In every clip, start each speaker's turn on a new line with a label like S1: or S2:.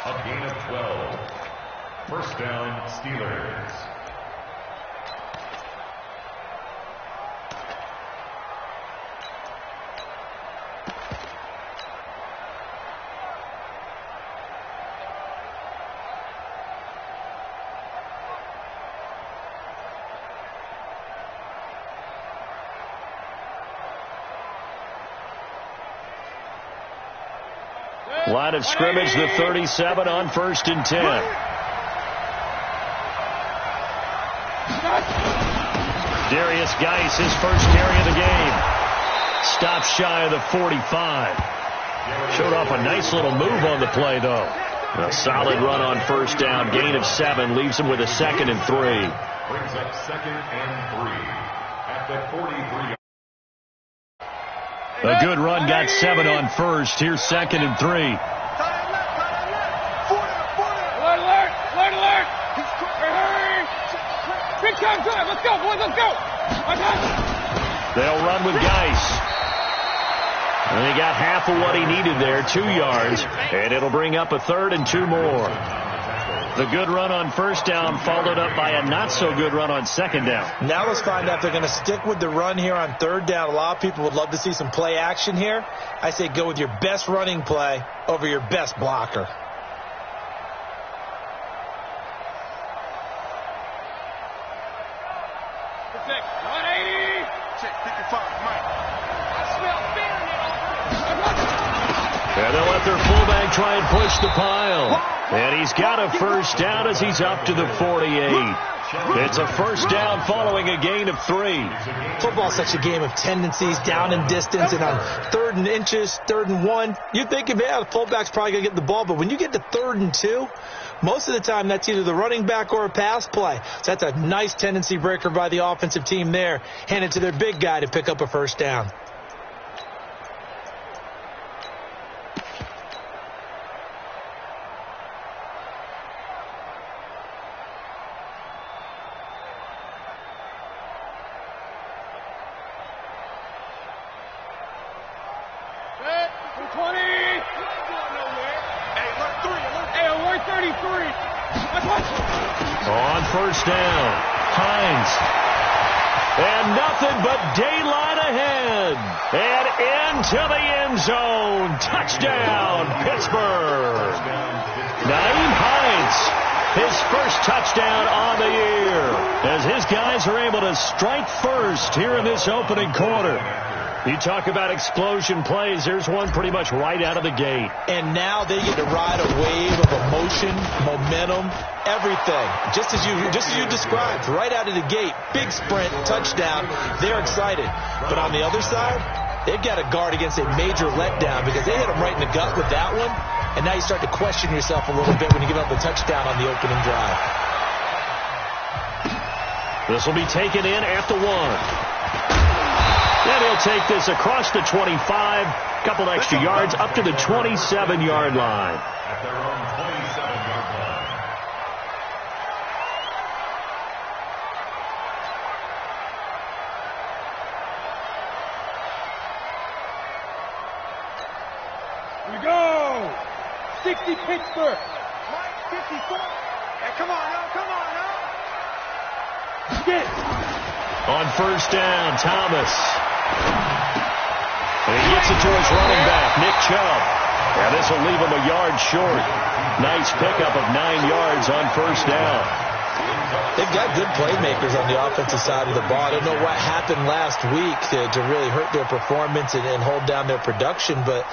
S1: A gain of 12. First down, Steelers.
S2: Line of scrimmage, the 37 on 1st and 10. Darius Geis, his first carry of the game. Stops shy of the 45. Showed off a nice little move on the play, though. A solid run on 1st down. Gain of 7 leaves him with a 2nd and 3.
S1: Brings up 2nd and 3 at the 43.
S2: A good run, got 7 on 1st. Here's 2nd and 3.
S3: Alert! Hurry! Big time drive. Let's go, boys. Let's go.
S2: They'll run with Geis. And he got half of what he needed there, 2 yards. And it'll bring up a 3rd and 2 more. The good run on 1st down followed up by a not-so-good run on 2nd down.
S4: Now let's find out if they're going to stick with the run here on 3rd down. A lot of people would love to see some play action here. I say go with your best running play over your best blocker.
S3: Check 180. Check 55, Mike. I smell fear in it.
S2: And they'll let their fullback try and push the pile. And he's got a 1st down as he's up to the 48. It's a 1st down following a gain of 3.
S4: Football's such a game of tendencies, down and distance, and on 3rd and inches, 3rd and 1, you think, yeah, the fullback's probably going to get the ball, but when you get to 3rd and 2, most of the time that's either the running back or a pass play. So that's a nice tendency breaker by the offensive team there. Hand it to their big guy to pick up a 1st down.
S2: On 1st down, Hines. And nothing but daylight ahead. And into the end zone. Touchdown, Pittsburgh. Nyheim Hines, his first touchdown on the year, as his guys are able to strike first here in this opening quarter. You talk about explosion plays. There's one pretty much right out of the gate.
S4: And now they get to ride a wave of emotion, momentum, everything. Just as you described, right out of the gate. Big sprint, touchdown. They're excited. But on the other side, they've got to guard against a major letdown because they hit them right in the gut with that one. And now you start to question yourself a little bit when you give up a touchdown on the opening drive.
S2: This will be taken in at the 1. Then he'll take this across the 25, couple extra yards up to the 27-yard line.
S1: At their own 27-yard line.
S3: We go. 60 Pittsburgh. Mike 54. Hey, come on now. Get.
S2: On 1st down, Thomas. And he gets it to his running back, Nick Chubb. And this will leave him a yard short. Nice pickup of 9 yards on 1st down.
S4: They've got good playmakers on the offensive side of the ball. I don't know what happened last week to really hurt their performance and hold down their production, but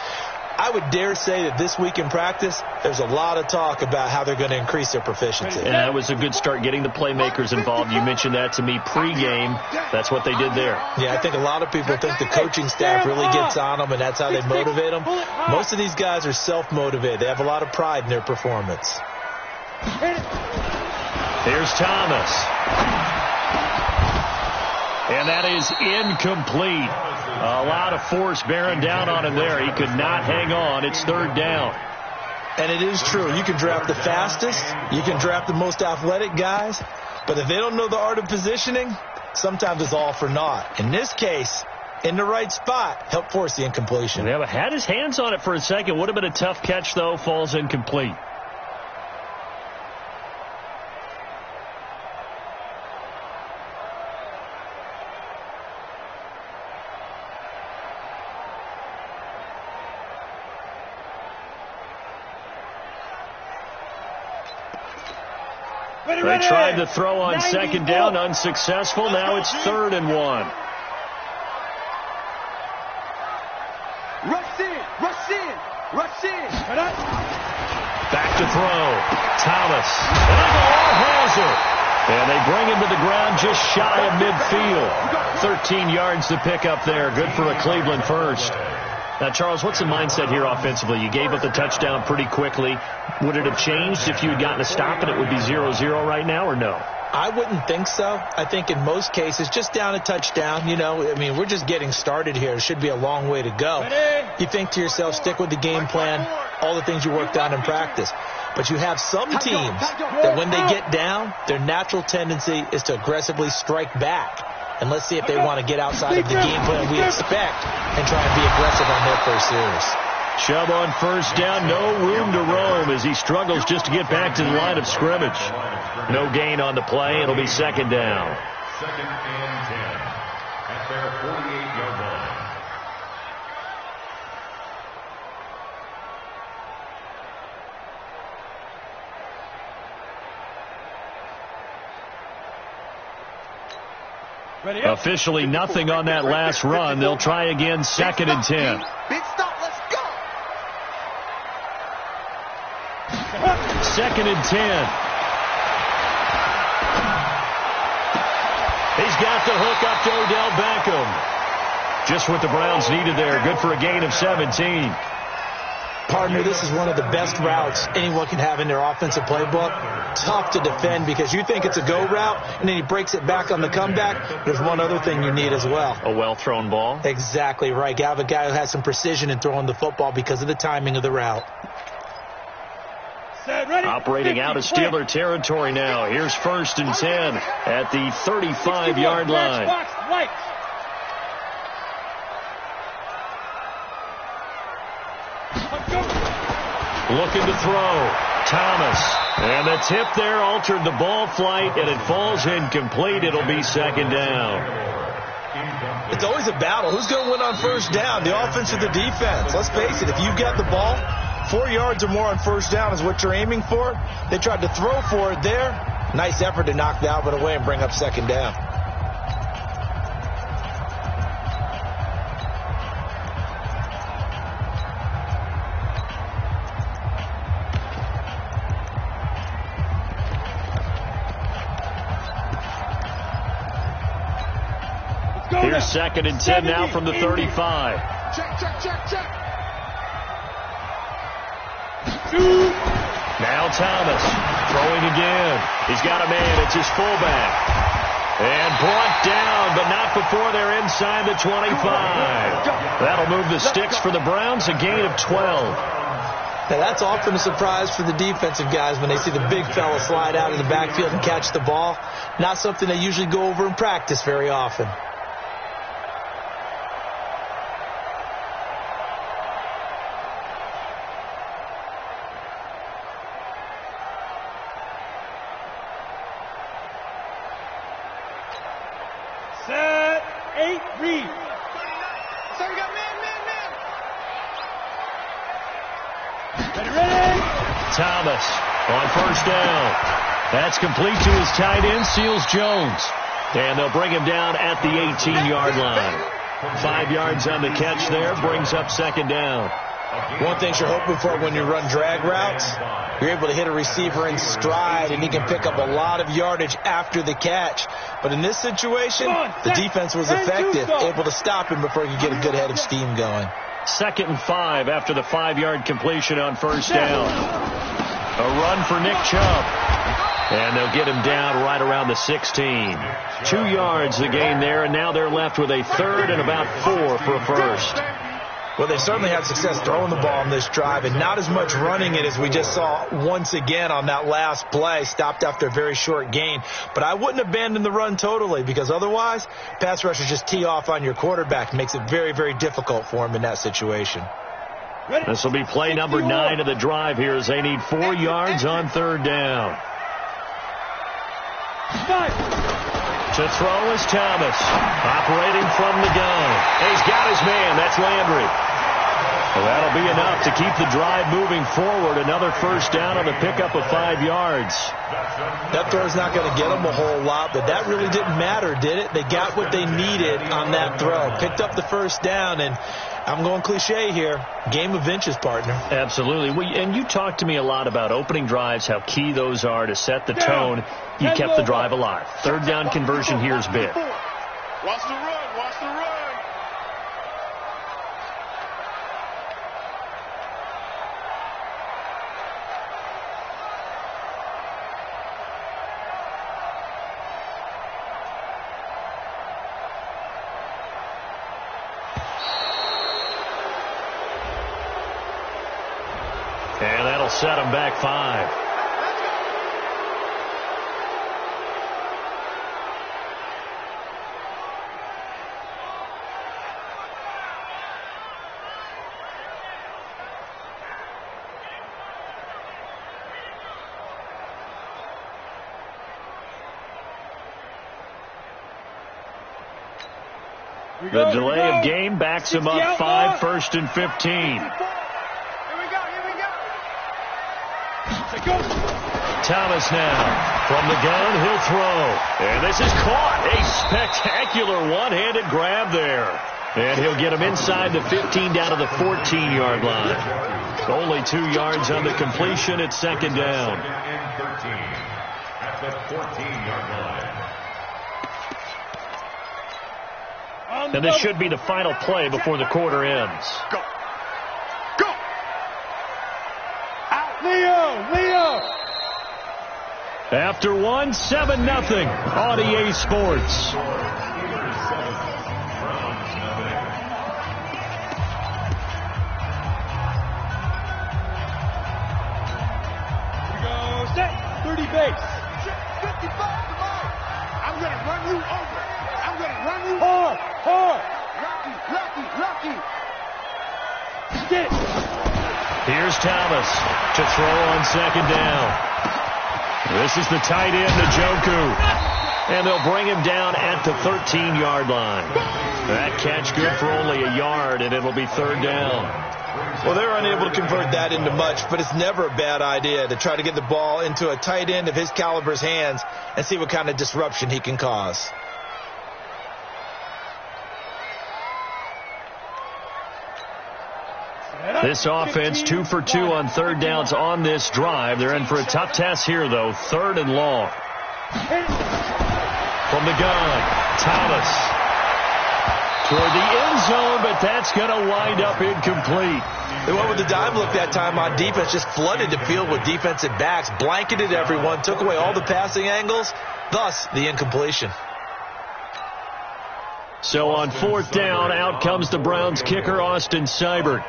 S4: I would dare say that this week in practice, there's a lot of talk about how they're going to increase their proficiency.
S2: And that was a good start getting the playmakers involved. You mentioned that to me pregame. That's what they did there.
S4: Yeah, I think a lot of people think the coaching staff really gets on them, and that's how they motivate them. Most of these guys are self-motivated. They have a lot of pride in their performance.
S2: Here's Thomas. And that is incomplete. A lot of force bearing down on him there. He could not hang on. It's 3rd down.
S4: And it is true. You can draft the fastest. You can draft the most athletic guys. But if they don't know the art of positioning, sometimes it's all for naught. In this case, in the right spot, help force the incompletion.
S2: Yeah, but had his hands on it for a second. Would have been a tough catch, though. Falls incomplete. They tried to throw on second down, unsuccessful. Now it's 3rd and 1.
S3: Rush in, rush in, rush in.
S2: Back to throw. Thomas. And Aguilar has it. And they bring him to the ground just shy of midfield. 13 yards to pick up there. Good for a Cleveland first. Now, Charles, what's the mindset here offensively? You gave up the touchdown pretty quickly. Would it have changed if you had gotten a stop and it would be 0-0 right now, or no?
S4: I wouldn't think so. I think in most cases, just down a touchdown, we're just getting started here. It should be a long way to go. You think to yourself, stick with the game plan, all the things you worked on in practice. But you have some teams that when they get down, their natural tendency is to aggressively strike back. And let's see if they want to get outside of the game plan we expect and try and be aggressive on their first series.
S2: Chubb on first down, no room to roam as he struggles just to get back to the line of scrimmage. No gain on the play. It'll be 2nd down.
S1: 2nd and 10 at their 48-yard line.
S2: Officially nothing on that last run. They'll try again, 2nd and 10.
S3: Big stop, let's go.
S2: 2nd and 10. He's got the hook up to Odell Beckham. Just what the Browns needed there. Good for a gain of 17.
S4: Partner, this is one of the best routes anyone can have in their offensive playbook. Tough to defend because you think it's a go route, and then he breaks it back on the comeback. There's one other thing you need as well.
S2: A well-thrown ball.
S4: Exactly right. You have a guy who has some precision in throwing the football because of the timing of the route.
S2: Operating out of Steeler territory now. Here's 1st and 10 at the 35-yard line. Looking to throw. Thomas. And the tip there altered the ball flight, and it falls incomplete. It'll be 2nd down.
S4: It's always a battle. Who's going to win on first down, the offense or the defense? Let's face it, if you've got the ball, 4 yards or more on first down is what you're aiming for. They tried to throw for it there. Nice effort to knock the Albert away and bring up 2nd down.
S2: Here's 2nd and 10 now from the 35.
S3: Check.
S2: Now Thomas throwing again. He's got a man. It's his fullback. And brought down, but not before they're inside the 25. That'll move the sticks for the Browns, a gain of 12.
S4: Now, that's often a surprise for the defensive guys when they see the big fella slide out of the backfield and catch the ball. Not something they usually go over in practice very often.
S3: Set, 8, read. So we got man. Ready.
S2: Thomas on first down. That's complete to his tight end, Seals Jones. And they'll bring him down at the 18-yard line. 5 yards on the catch there, brings up 2nd down.
S4: One thing you're hoping for when you run drag routes, you're able to hit a receiver in stride, and he can pick up a lot of yardage after the catch. But in this situation, the defense was effective, able to stop him before he could get a good head of steam going.
S2: 2nd and 5 after the 5-yard completion on first down. A run for Nick Chubb. And they'll get him down right around the 16. 2 yards the gain there, and now they're left with a 3rd and about 4 for a first.
S4: Well, they certainly had success throwing the ball on this drive, and not as much running it as we just saw once again on that last play, stopped after a very short gain. But I wouldn't abandon the run totally, because otherwise, pass rushers just tee off on your quarterback. It makes it very, very difficult for him in that situation.
S2: This will be play number 9 of the drive here as they need 4 yards on 3rd down. To throw is Thomas, operating from the gun. He's got his man. That's Landry. Well, that'll be enough to keep the drive moving forward. Another first down on the pickup of 5 yards.
S4: That throw's not going to get them a whole lot, but that really didn't matter, did it? They got what they needed on that throw. Picked up the first down, and I'm going cliche here. Game of inches, partner.
S2: Absolutely. And you talked to me a lot about opening drives, how key those are to set the tone. You kept the drive alive. Third down conversion here is big.
S3: Watch the run. Watch the run.
S2: And that'll set them back 5. The delay of game backs him up 5, 1st and 15. Thomas now from the gun, he'll throw. And this is caught. A spectacular one-handed grab there. And he'll get him inside the 15 down to the 14-yard line. Only 2 yards on the completion. It's second down.
S1: At the 14-yard line.
S2: And this should be the final play before the quarter ends.
S3: Go. Go. Out. Leo.
S2: After one, 7-0 on EA Sports.
S3: Here we go. Set. 30 base. 55 to mine. I'm going to run you over. I'm going to run you hard. Lucky. Get it.
S2: Here's Thomas to throw on second down. This is the tight end, Njoku. And they'll bring him down at the 13-yard line. That catch good for only a yard, and it'll be third down.
S4: Well, they're unable to convert that into much, but it's never a bad idea to try to get the ball into a tight end of his caliber's hands and see what kind of disruption he can cause.
S2: This offense 2 for 2 on third downs on this drive. They're in for a tough task here, though. 3rd and long. From the gun, Thomas. Toward the end zone, but that's going to wind up incomplete.
S4: They went with the dime look that time on defense, just flooded the field with defensive backs, blanketed everyone, took away all the passing angles, thus the incompletion.
S2: So on 4th down, out comes the Browns kicker, Austin Seibert.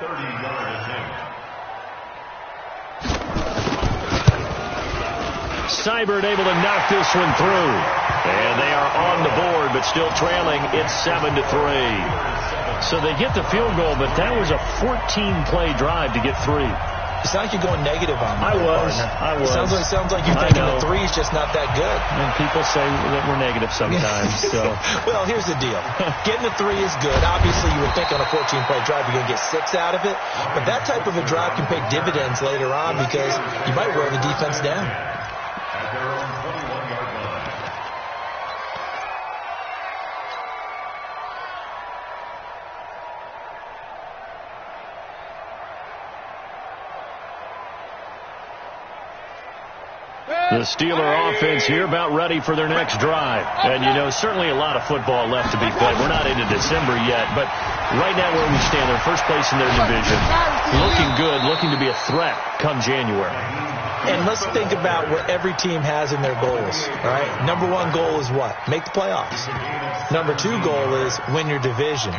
S2: Seibert able to knock this one through. And they are on the board, but still trailing. It's 7-3. So they get the field goal, but that was a 14-play drive to get 3.
S4: It sounds like you're going negative on me.
S2: I was.
S4: It sounds like you're thinking the 3 is just not that good.
S2: And people say that we're negative sometimes. So.
S4: Well, here's the deal. Getting the 3 is good. Obviously, you would think on a 14-play drive you're going to get 6 out of it. But that type of a drive can pay dividends later on because you might wear the defense down.
S1: At their own 21-yard line.
S2: The Steeler offense here about ready for their next drive. And, you know, certainly a lot of football left to be played. We're not into December yet, but right now where we stand, they're first place in their division. Looking good, looking to be a threat come January.
S4: And let's think about what every team has in their goals, all right? Number 1 goal is what? Make the playoffs. Number 2 goal is win your division.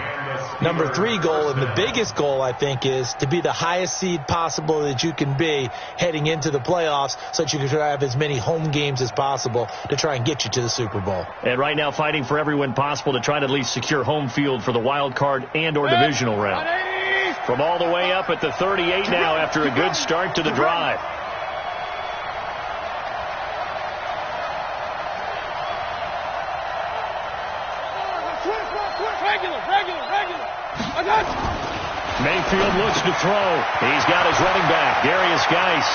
S4: Number 3 goal, and the biggest goal, I think, is to be the highest seed possible that you can be heading into the playoffs so that you can try to have as many home games as possible to try and get you to the Super Bowl.
S2: And right now fighting for every win possible to try to at least secure home field for the wild card and or divisional round. From all the way up at the 38 now after a good start to the drive. Mayfield looks to throw. He's got his running back, Darius Geis.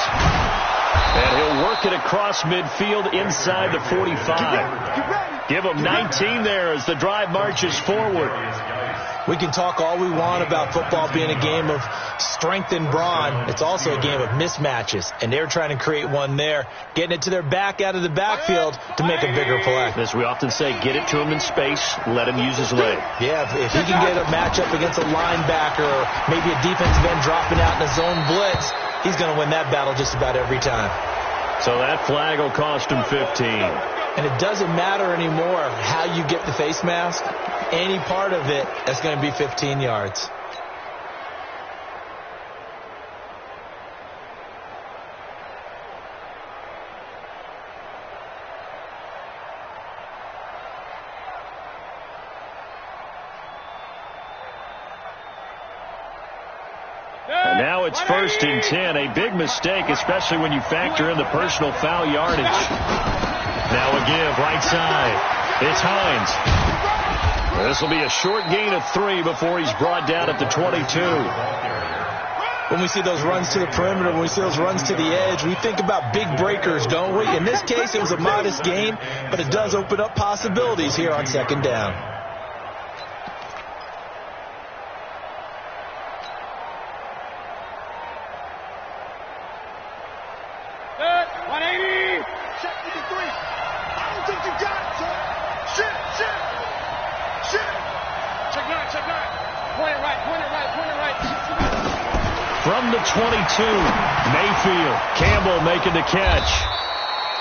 S2: And he'll work it across midfield inside the 45. Give him 19 there as the drive marches forward.
S4: We can talk all we want about football being a game of strength and brawn. It's also a game of mismatches, and they're trying to create one there, getting it to their back out of the backfield to make a bigger play.
S2: As we often say, get it to him in space, let him use his leg.
S4: Yeah, if he can get a matchup against a linebacker or maybe a defensive end dropping out in a zone blitz, he's going to win that battle just about every time.
S2: So that flag will cost him 15.
S4: And it doesn't matter anymore how you get the face mask. Any part of it, that's going to be 15 yards.
S2: And now it's 1st and 10. A big mistake, especially when you factor in the personal foul yardage. Now a give, right side. It's Hines. This will be a short gain of 3 before he's brought down at the 22.
S4: When we see those runs to the perimeter, when we see those runs to the edge, we think about big breakers, don't we? In this case, it was a modest gain, but it does open up possibilities here on 2nd down.
S2: From the 22, Mayfield, Campbell making the catch.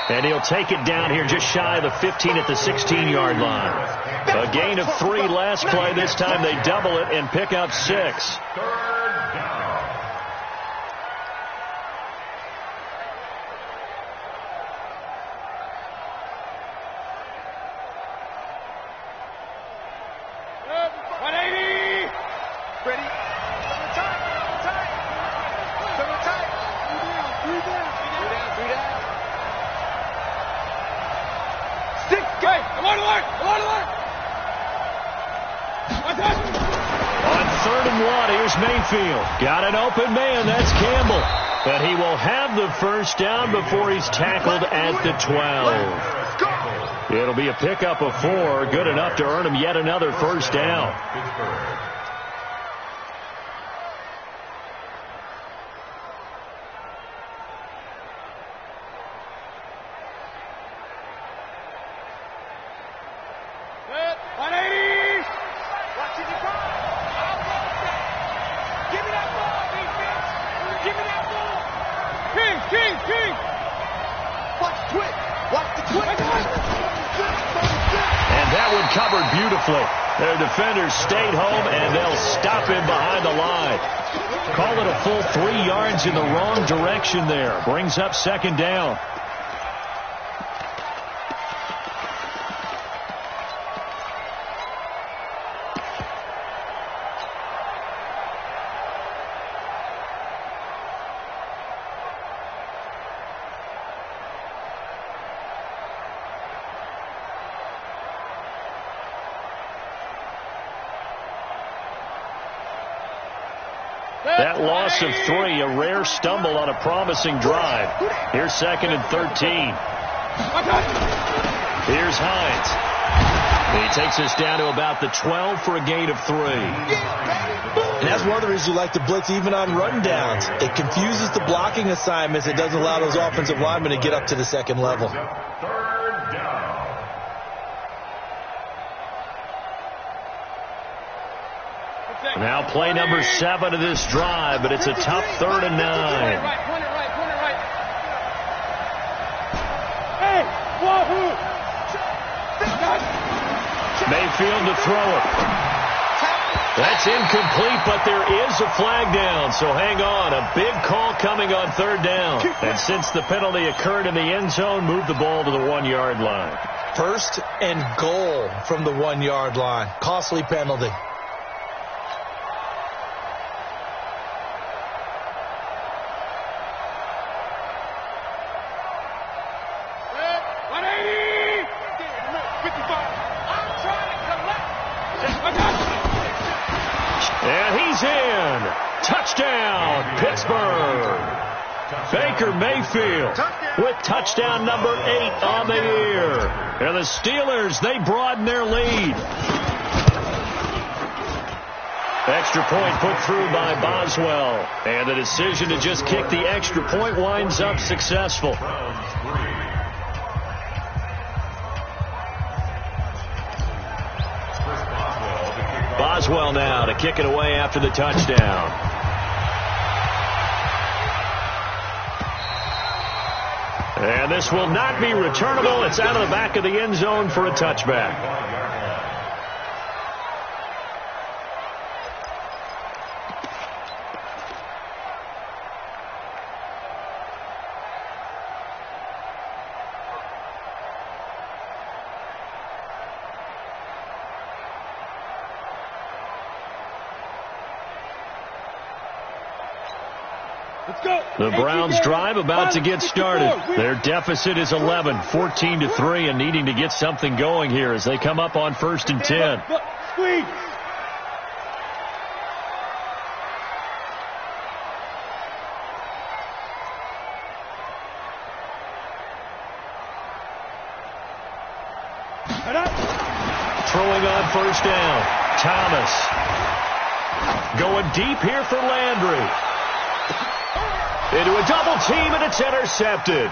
S2: And he'll take it down here just shy of the 15 at the 16-yard line. A gain of 3 last play. This time they double it and pick up 6. Got an open man. That's Campbell. But he will have the first down before he's tackled at the 12. It'll be a pickup of 4. Good enough to earn him yet another first down. Their defenders stayed home, and they'll stop him behind the line. Call it a full 3 yards in the wrong direction there. Brings up 2nd down. That loss of 3, a rare stumble on a promising drive. Here's 2nd and 13. Here's Hines. He takes us down to about the 12 for a gain of 3.
S4: And that's one of the reasons you like to blitz even on run downs. It confuses the blocking assignments. It doesn't allow those offensive linemen to get up to the 2nd level.
S2: Now play number 7 of this drive, but it's a tough 3rd and 9. Mayfield to throw it. That's incomplete, but there is a flag down, so hang on. A big call coming on 3rd down. And since the penalty occurred in the end zone, move the ball to the 1-yard line.
S4: 1st and goal from the 1-yard line. Costly penalty.
S2: And he's in. Touchdown, Pittsburgh. Baker Mayfield with touchdown number 8 on the year. And the Steelers, they broaden their lead. Extra point put through by Boswell. And the decision to just kick the extra point winds up successful. Boswell now to kick it away after the touchdown. And this will not be returnable. It's out of the back of the end zone for a touchback. The Browns drive about to get started. Their deficit is 11, 14-3, and needing to get something going here as they come up on 1st and 10. Throwing on 1st down. Thomas. Going deep here for Landry. Into a double team, and it's intercepted.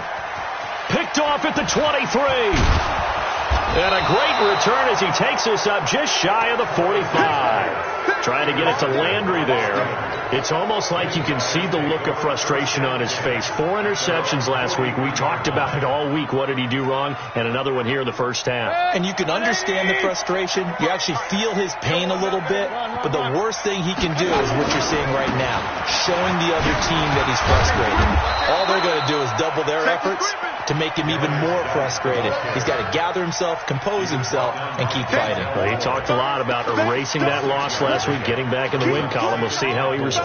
S2: Picked off at the 23. And a great return as he takes us up just shy of the 45. Trying to get it to Landry there. It's almost like you can see the look of frustration on his face. 4 interceptions last week. We talked about it all week. What did he do wrong? And another one here in the first half.
S4: And you can understand the frustration. You actually feel his pain a little bit. But the worst thing he can do is what you're seeing right now. Showing the other team that he's frustrated. All they're going to do is double their efforts to make him even more frustrated. He's got to gather himself, compose himself, and keep fighting.
S2: Well, he talked a lot about erasing that loss last week, getting back in the win column. We'll see how he responds.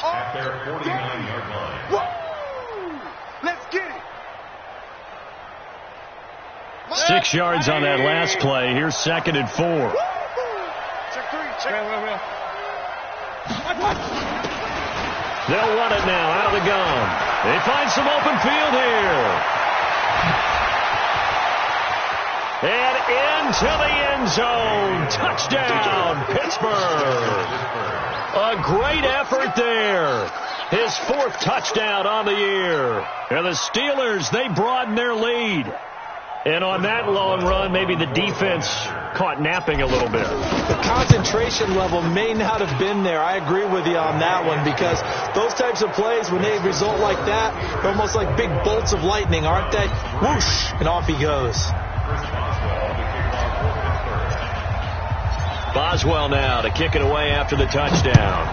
S1: At their 49-yard line.
S3: Let's get it.
S2: 6 yards on that last play. Here's 2nd and 4.
S3: Check 3. Check.
S2: They'll run it now out of the gun. They find some open field here. And into the end zone. Touchdown, Pittsburgh. A great effort there. His 4th touchdown on the year. And the Steelers, they broaden their lead. And on that long run, maybe the defense caught napping a little bit.
S4: The concentration level may not have been there. I agree with you on that one, because those types of plays, when they result like that, they're almost like big bolts of lightning, aren't they? Whoosh, and off he goes.
S2: Boswell now to kick it away after the touchdown.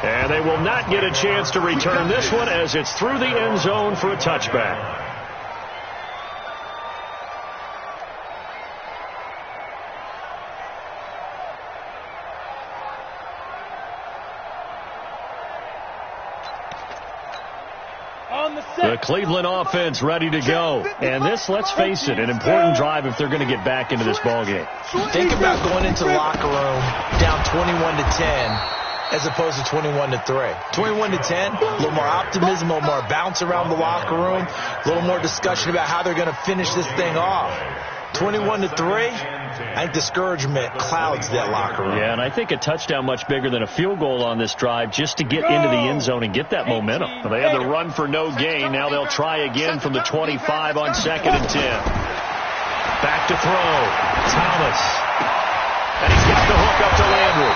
S2: And they will not get a chance to return this one as it's through the end zone for a touchback. The Cleveland offense ready to go. And this, let's face it, an important drive if they're going to get back into this ballgame.
S4: Think about going into the locker room down 21-10 as opposed to 21-3. 21-10, a little more optimism, a little more bounce around the locker room, a little more discussion about how they're going to finish this thing off. 21-3, I think discouragement clouds that locker room.
S2: Yeah, and I think a touchdown much bigger than a field goal on this drive just to get into the end zone and get that momentum. Well, they had the run for no gain. Now they'll try again from the 25 on 2nd and 10. Back to throw. Thomas. And he's got the hook up to Landry.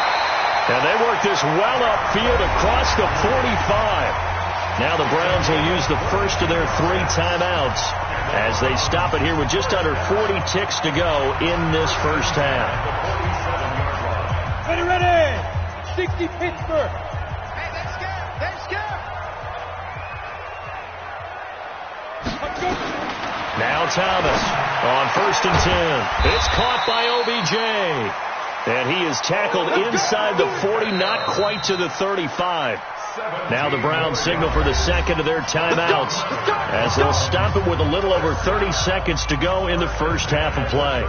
S2: And they work this well upfield across the 45. Now the Browns will use the first of their 3 timeouts as they stop it here with just under 40 ticks to go in this first half.
S3: Ready. 60 Pittsburgh. Hey, they're scared. They're scared.
S2: Now Thomas on 1st and 10. It's caught by OBJ. And he is tackled inside the 40, not quite to the 35. Now the Browns signal for the 2nd of their timeouts as they'll stop it with a little over 30 seconds to go in the first half of play.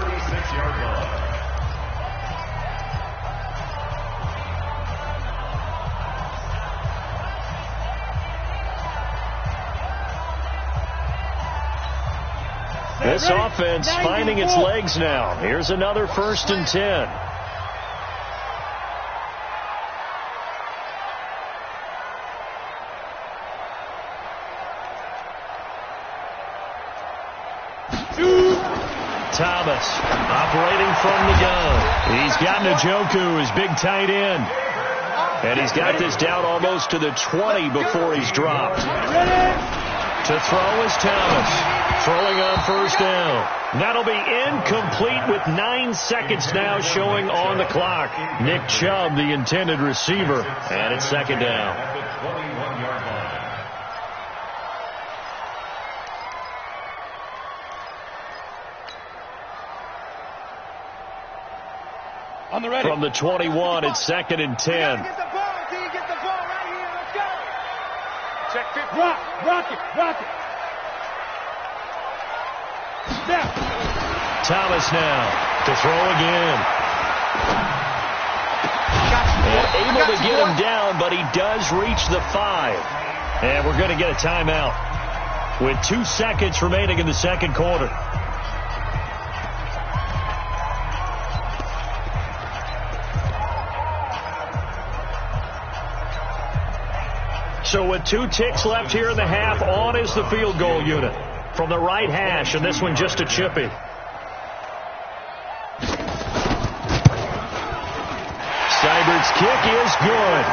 S2: This offense finding its legs now. Here's another 1st and 10. Thomas operating from the gun. He's got Njoku, his big tight end. And he's got this down almost to the 20 before he's dropped. To throw is Thomas. Throwing on 1st down. That'll be incomplete with 9 seconds now showing on the clock. Nick Chubb, the intended receiver. And it's 2nd down.
S1: At the 21-yard line.
S3: On the ready.
S2: From the 21, it's 2nd and 10.
S3: Get the ball, D. Get the ball right here. Let's go. Check 50. Rock it. Snap.
S2: Thomas now to throw again. And able to get him down, but he does reach the 5. And we're going to get a timeout with 2 seconds remaining in the 2nd quarter. So with 2 ticks left here in the half, on is the field goal unit from the right hash, and this one just a chippy. Steibert's kick is good,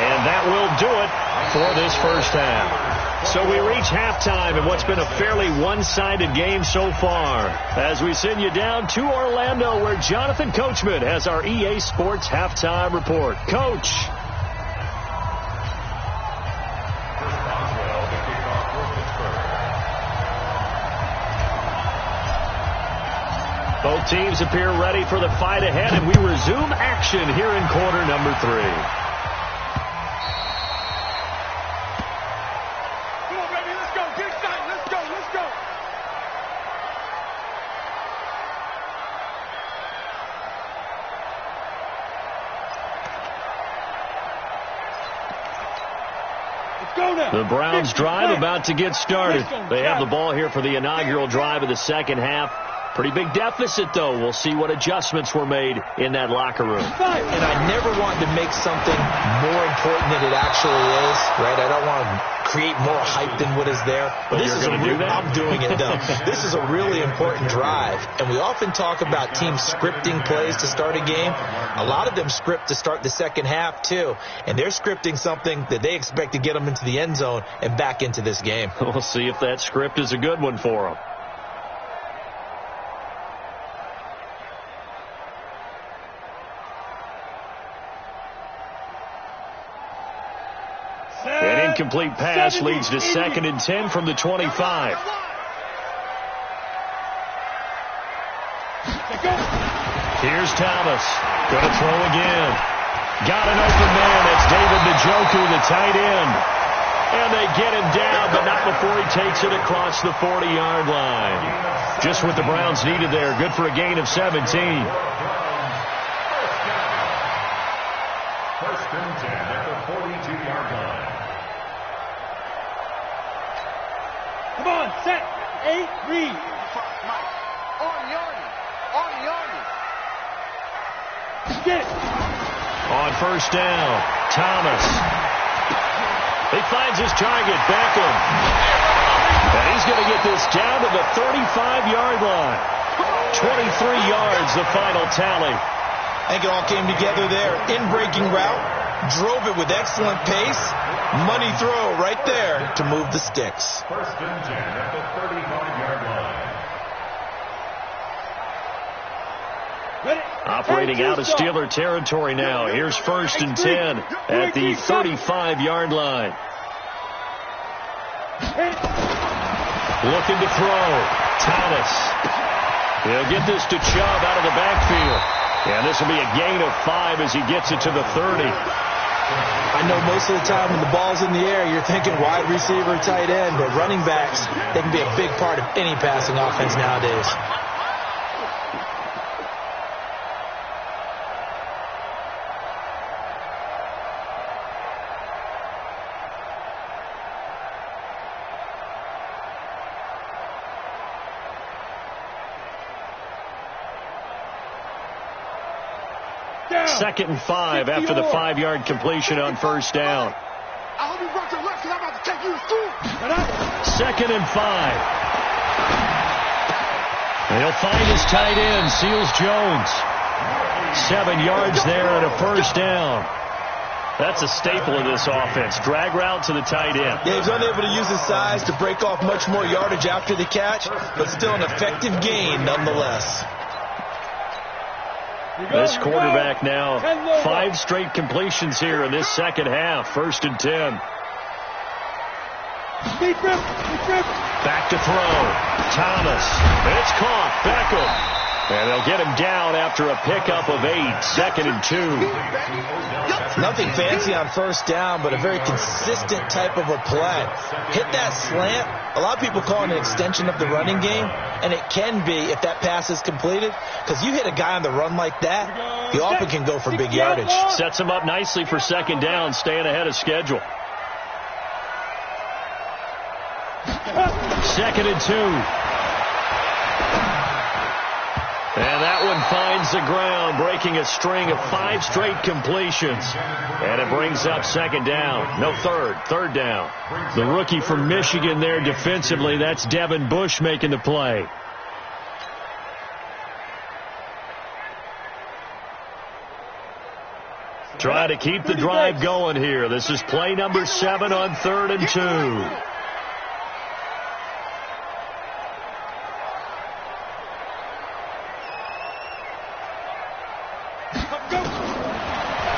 S2: and that will do it for this 1st half. So we reach halftime in what's been a fairly one-sided game so far, as we send you down to Orlando, where Jonathan Coachman has our EA Sports halftime report. Coach. Both teams appear ready for the fight ahead, and we resume action here in quarter number 3.
S3: Come on, baby. Let's go. Get excited. Let's go. Let's go now.
S2: The Browns drive about to get started. They have the ball here for the inaugural drive of the 2nd half. Pretty big deficit, though. We'll see what adjustments were made in that locker room.
S4: And I never want to make something more important than it actually is, right? I don't want to create more hype than what is there.
S2: But this is going to do that?
S4: I'm doing it, though. This is a really important drive, and we often talk about teams scripting plays to start a game. A lot of them script to start the 2nd half, too, and they're scripting something that they expect to get them into the end zone and back into this game.
S2: We'll see if that script is a good one for them. An incomplete pass leads to 2nd and 10 from the 25. Here's Thomas. Going to throw again. Got an open man. That's David Njoku, the tight end. And they get him down, but not before he takes it across the 40-yard line. Just what the Browns needed there. Good for a gain of 17.
S1: 1st and 10 at the 42-yard line.
S3: Come on, set, 8, read. Get it.
S2: On 1st down, Thomas. He finds his target, Beckham. And he's going to get this down to the 35-yard line. 23 yards, the final tally.
S4: I think it all came together there. In-breaking route, drove it with excellent pace. Money throw right there to move the sticks.
S1: 1st and 10 at the 35-yard line.
S2: Operating out of Steeler territory now. Here's 1st and 10 at the 35-yard line. Looking to throw. Thomas. He'll get this to Chubb out of the backfield. And this will be a gain of 5 as he gets it to the 30.
S4: I know most of the time when the ball's in the air, you're thinking wide receiver, tight end, but running backs, they can be a big part of any passing offense nowadays.
S2: 2nd and 5 after the 5-yard completion on first down.
S3: I hope you run to the left because I'm about to take you to school.
S2: 2nd and 5. He'll find his tight end, Seals Jones. 7 yards there and a first down. That's a staple of this offense. Drag route to the tight end.
S4: Yeah, he's unable to use his size to break off much more yardage after the catch, but still an effective gain nonetheless.
S2: This quarterback now 5 straight completions here in this second half. 1st and 10. Back to throw. Thomas. It's caught. Beckham. And they'll get him down after a pickup of 8. 2nd and 2.
S4: Nothing fancy on first down, but a very consistent type of a play. Hit that slant. A lot of people call it an extension of the running game, and it can be if that pass is completed, because you hit a guy on the run like that, he often can go for big yardage.
S2: Sets him up nicely for 2nd down, staying ahead of schedule. 2nd and 2. And that one finds the ground, breaking a string of 5 straight completions. And it brings up 2nd down. No, 3rd down. The rookie from Michigan there defensively, that's Devin Bush making the play. Try to keep the drive going here. This is play number 7 on 3rd and 2.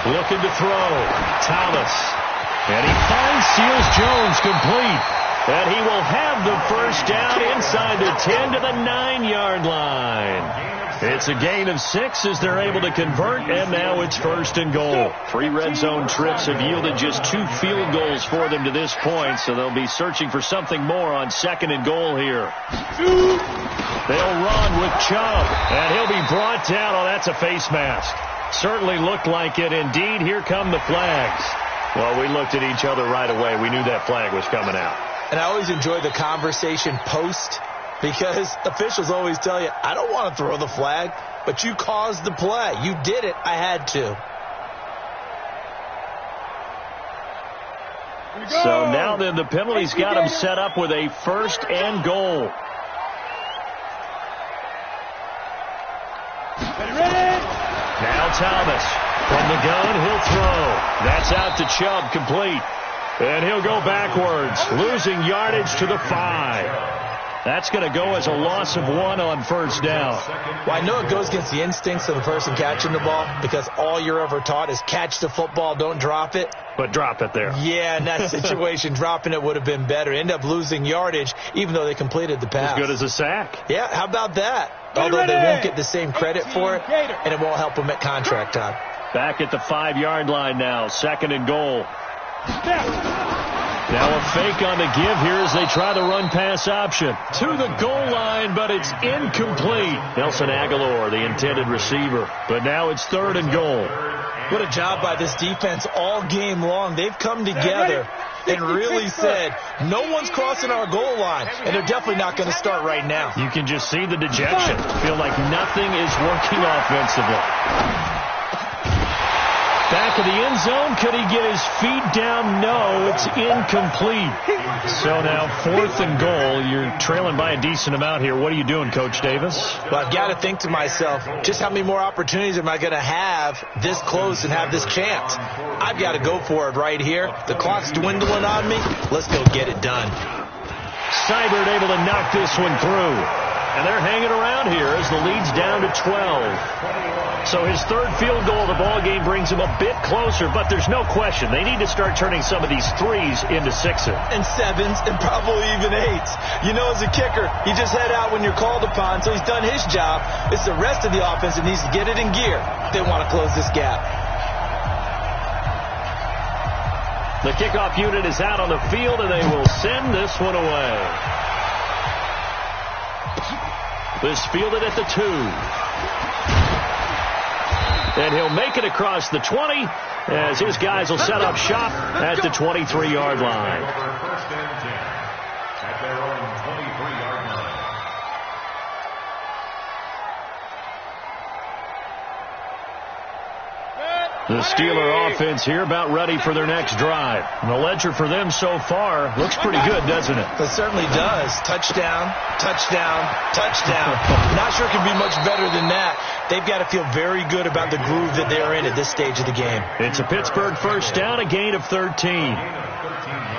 S2: Looking to throw. Thomas. And he finds Seals Jones complete. And he will have the first down inside the 10 to the 9-yard line. It's a gain of 6 as they're able to convert, and now it's 1st and goal. 3 red zone trips have yielded just 2 field goals for them to this point, so they'll be searching for something more on 2nd and goal here. They'll run with Chubb, and he'll be brought down. Oh, that's a face mask. Certainly looked like it. Indeed, here come the flags. Well, we looked at each other right away. We knew that flag was coming out.
S4: And I always enjoy the conversation post, because officials always tell you, I don't want to throw the flag, but you caused the play. You did it. I had to.
S2: So now then, the penalty's got him set up with a 1st and goal. Now Thomas from the gun, he'll throw. That's out to Chubb, complete. And he'll go backwards, losing yardage to the 5. That's going to go as a loss of 1 on 1st down.
S4: Well, I know it goes against the instincts of the person catching the ball, because all you're ever taught is catch the football, don't drop it.
S2: But drop it there.
S4: Yeah, in that situation, dropping it would have been better. End up losing yardage, even though they completed the pass.
S2: As good as a sack.
S4: Yeah, how about that? Although they won't get the same credit for it, and it won't help them at contract time.
S2: Back at the 5-yard line now, 2nd and goal. Now a fake on the give here as they try the run-pass option. To the goal line, but it's incomplete. Nelson Aguilar, the intended receiver. But now it's 3rd and goal.
S4: What a job by this defense all game long. They've come together and really said, no one's crossing our goal line, and they're definitely not going to start right now.
S2: You can just see the dejection. Feel like nothing is working offensively. Back of the end zone. Could he get his feet down? No, it's incomplete. So now 4th and goal. You're trailing by a decent amount here. What are you doing, Coach Davis?
S4: Well, I've got to think to myself, just how many more opportunities am I going to have this close and have this chance? I've got to go for it right here. The clock's dwindling on me. Let's go get it done.
S2: Seibert able to knock this one through. And they're hanging around here as the lead's down to 12. So his 3rd field goal of the ball game brings him a bit closer, but there's no question they need to start turning some of these 3s into 6s.
S4: And 7s and probably even 8s. You know, as a kicker, you just head out when you're called upon, so he's done his job. It's the rest of the offense that needs to get it in gear. They want to close this gap.
S2: The kickoff unit is out on the field, and they will send this one away. This fielded at the 2. And he'll make it across the 20 as his guys will set up shop at the 23-yard line.
S1: At their own 23-yard line.
S2: The Steeler offense here about ready for their next drive. And the ledger for them so far looks pretty good, doesn't it?
S4: It certainly does. Touchdown, touchdown, touchdown. Not sure it can be much better than that. They've got to feel very good about the groove that they are in at this stage of the game.
S2: It's a Pittsburgh first down, a gain of 13.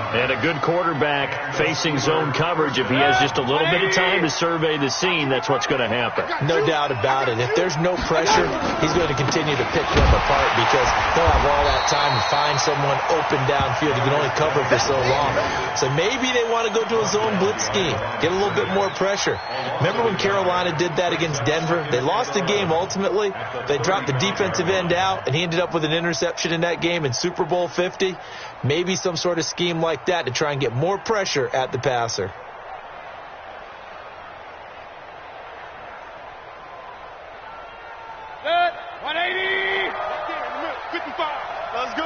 S2: And a good quarterback facing zone coverage. If he has just a little bit of time to survey the scene, that's what's going to happen.
S4: No doubt about it. If there's no pressure, he's going to continue to pick them apart because they'll have all that time to find someone open downfield. He can only cover for so long. So maybe they want to go to a zone blitz scheme, get a little bit more pressure. Remember when Carolina did that against Denver? They lost the game ultimately. They dropped the defensive end out, and he ended up with an interception in that game in Super Bowl 50. Maybe some sort of scheme like that to try and get more pressure at the passer.
S3: Set, 180. 55. Let's go.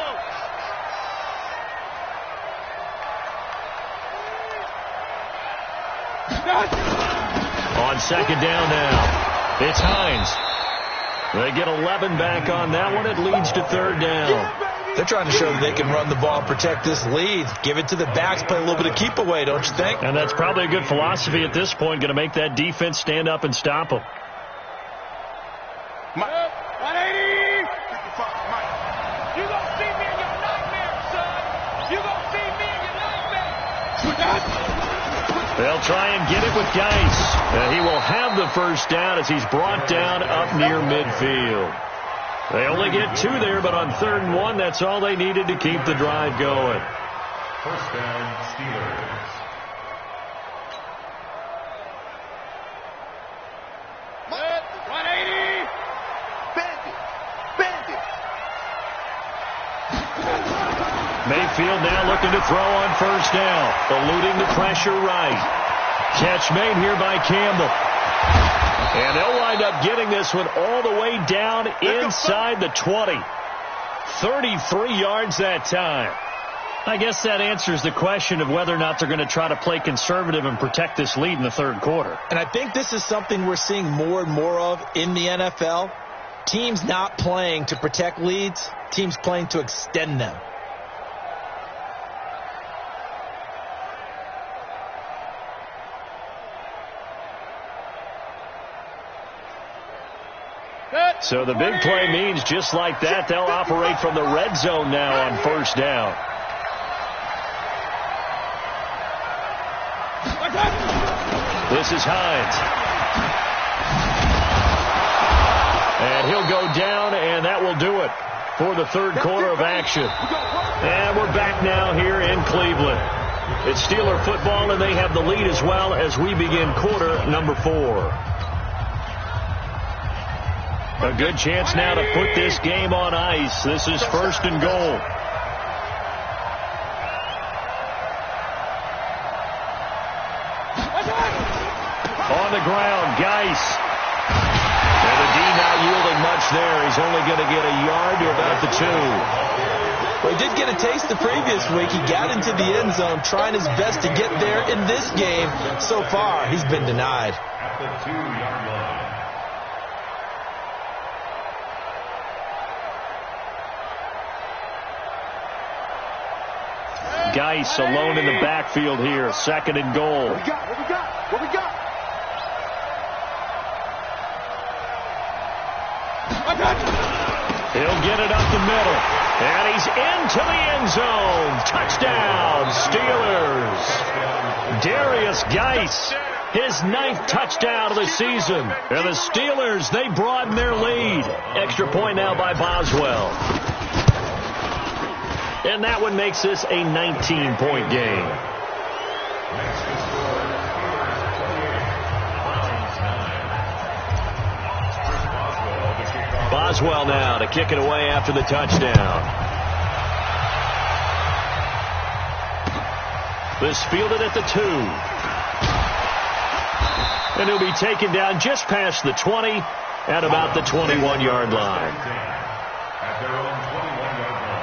S2: On second down now, it's Hines. They get 11 back on that one. It leads to third down.
S4: They're trying to show that they can run the ball and protect this lead. Give it to the backs, play a little bit of keep away, don't you think?
S2: And that's probably a good philosophy at this point, going to make that defense stand up and stop them.
S3: 180. 55. You gonna see me in your nightmare, son. You gonna see me in your nightmare.
S2: They'll try and get it with Geis. And he will have the first down as he's brought down up near midfield. They only get 2 there, but on 3rd and 1, that's all they needed to keep the drive going.
S1: First down, Steelers.
S3: Set, 180. Bandit.
S2: Mayfield now looking to throw on first down, eluding the pressure right. Catch made here by Campbell. And they'll wind up getting this one all the way down inside the 20. 33 yards that time. I guess that answers the question of whether or not they're going to try to play conservative and protect this lead in the 3rd quarter.
S4: And I think this is something we're seeing more and more of in the NFL. Teams not playing to protect leads, teams playing to extend them.
S2: So the big play means just like that, they'll operate from the red zone now on first down. This is Hines. And he'll go down, and that will do it for the 3rd quarter of action. And we're back now here in Cleveland. It's Steeler football, and they have the lead as well as we begin quarter number 4. A good chance now to put this game on ice. This is 1st and goal. On the ground, Geis. And the D not yielding much there. He's only going to get a yard to about the 2.
S4: Well, he did get a taste the previous week. He got into the end zone trying his best to get there in this game. So far, he's been denied.
S1: At the 2-yard line.
S2: Geis alone in the backfield here. 2nd and goal.
S3: What we got?
S2: He'll get it up the middle. And he's into the end zone. Touchdown, Steelers. Darius Geis, his 9th touchdown of the season. And the Steelers, they broaden their lead. Extra point now by Boswell. And that one makes this a 19-point game. Boswell now to kick it away after the touchdown. This fielded at the 2. And he'll be taken down just past the 20 at about the 21-yard line.
S1: At their own 21-yard line.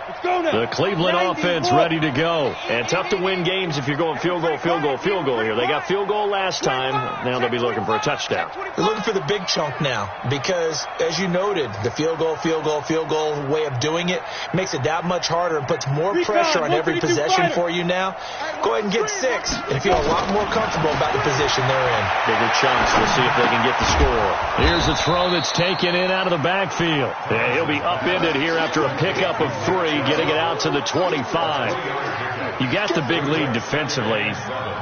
S3: Let's go.
S2: The Cleveland offense ready to go. And tough to win games if you're going field goal, field goal, field goal here. They got field goal last time. Now they'll be looking for a touchdown.
S4: They're looking for the big chunk now because, as you noted, the field goal way of doing it makes it that much harder and puts more pressure on every possession for you now. Go ahead and get 6 and feel a lot more comfortable about the position they're in.
S2: Bigger chunks. We'll see if they can get the score. Here's a throw that's taken in out of the backfield. And he'll be upended here after a pickup of 3, getting it out to the 25. You got the big lead defensively,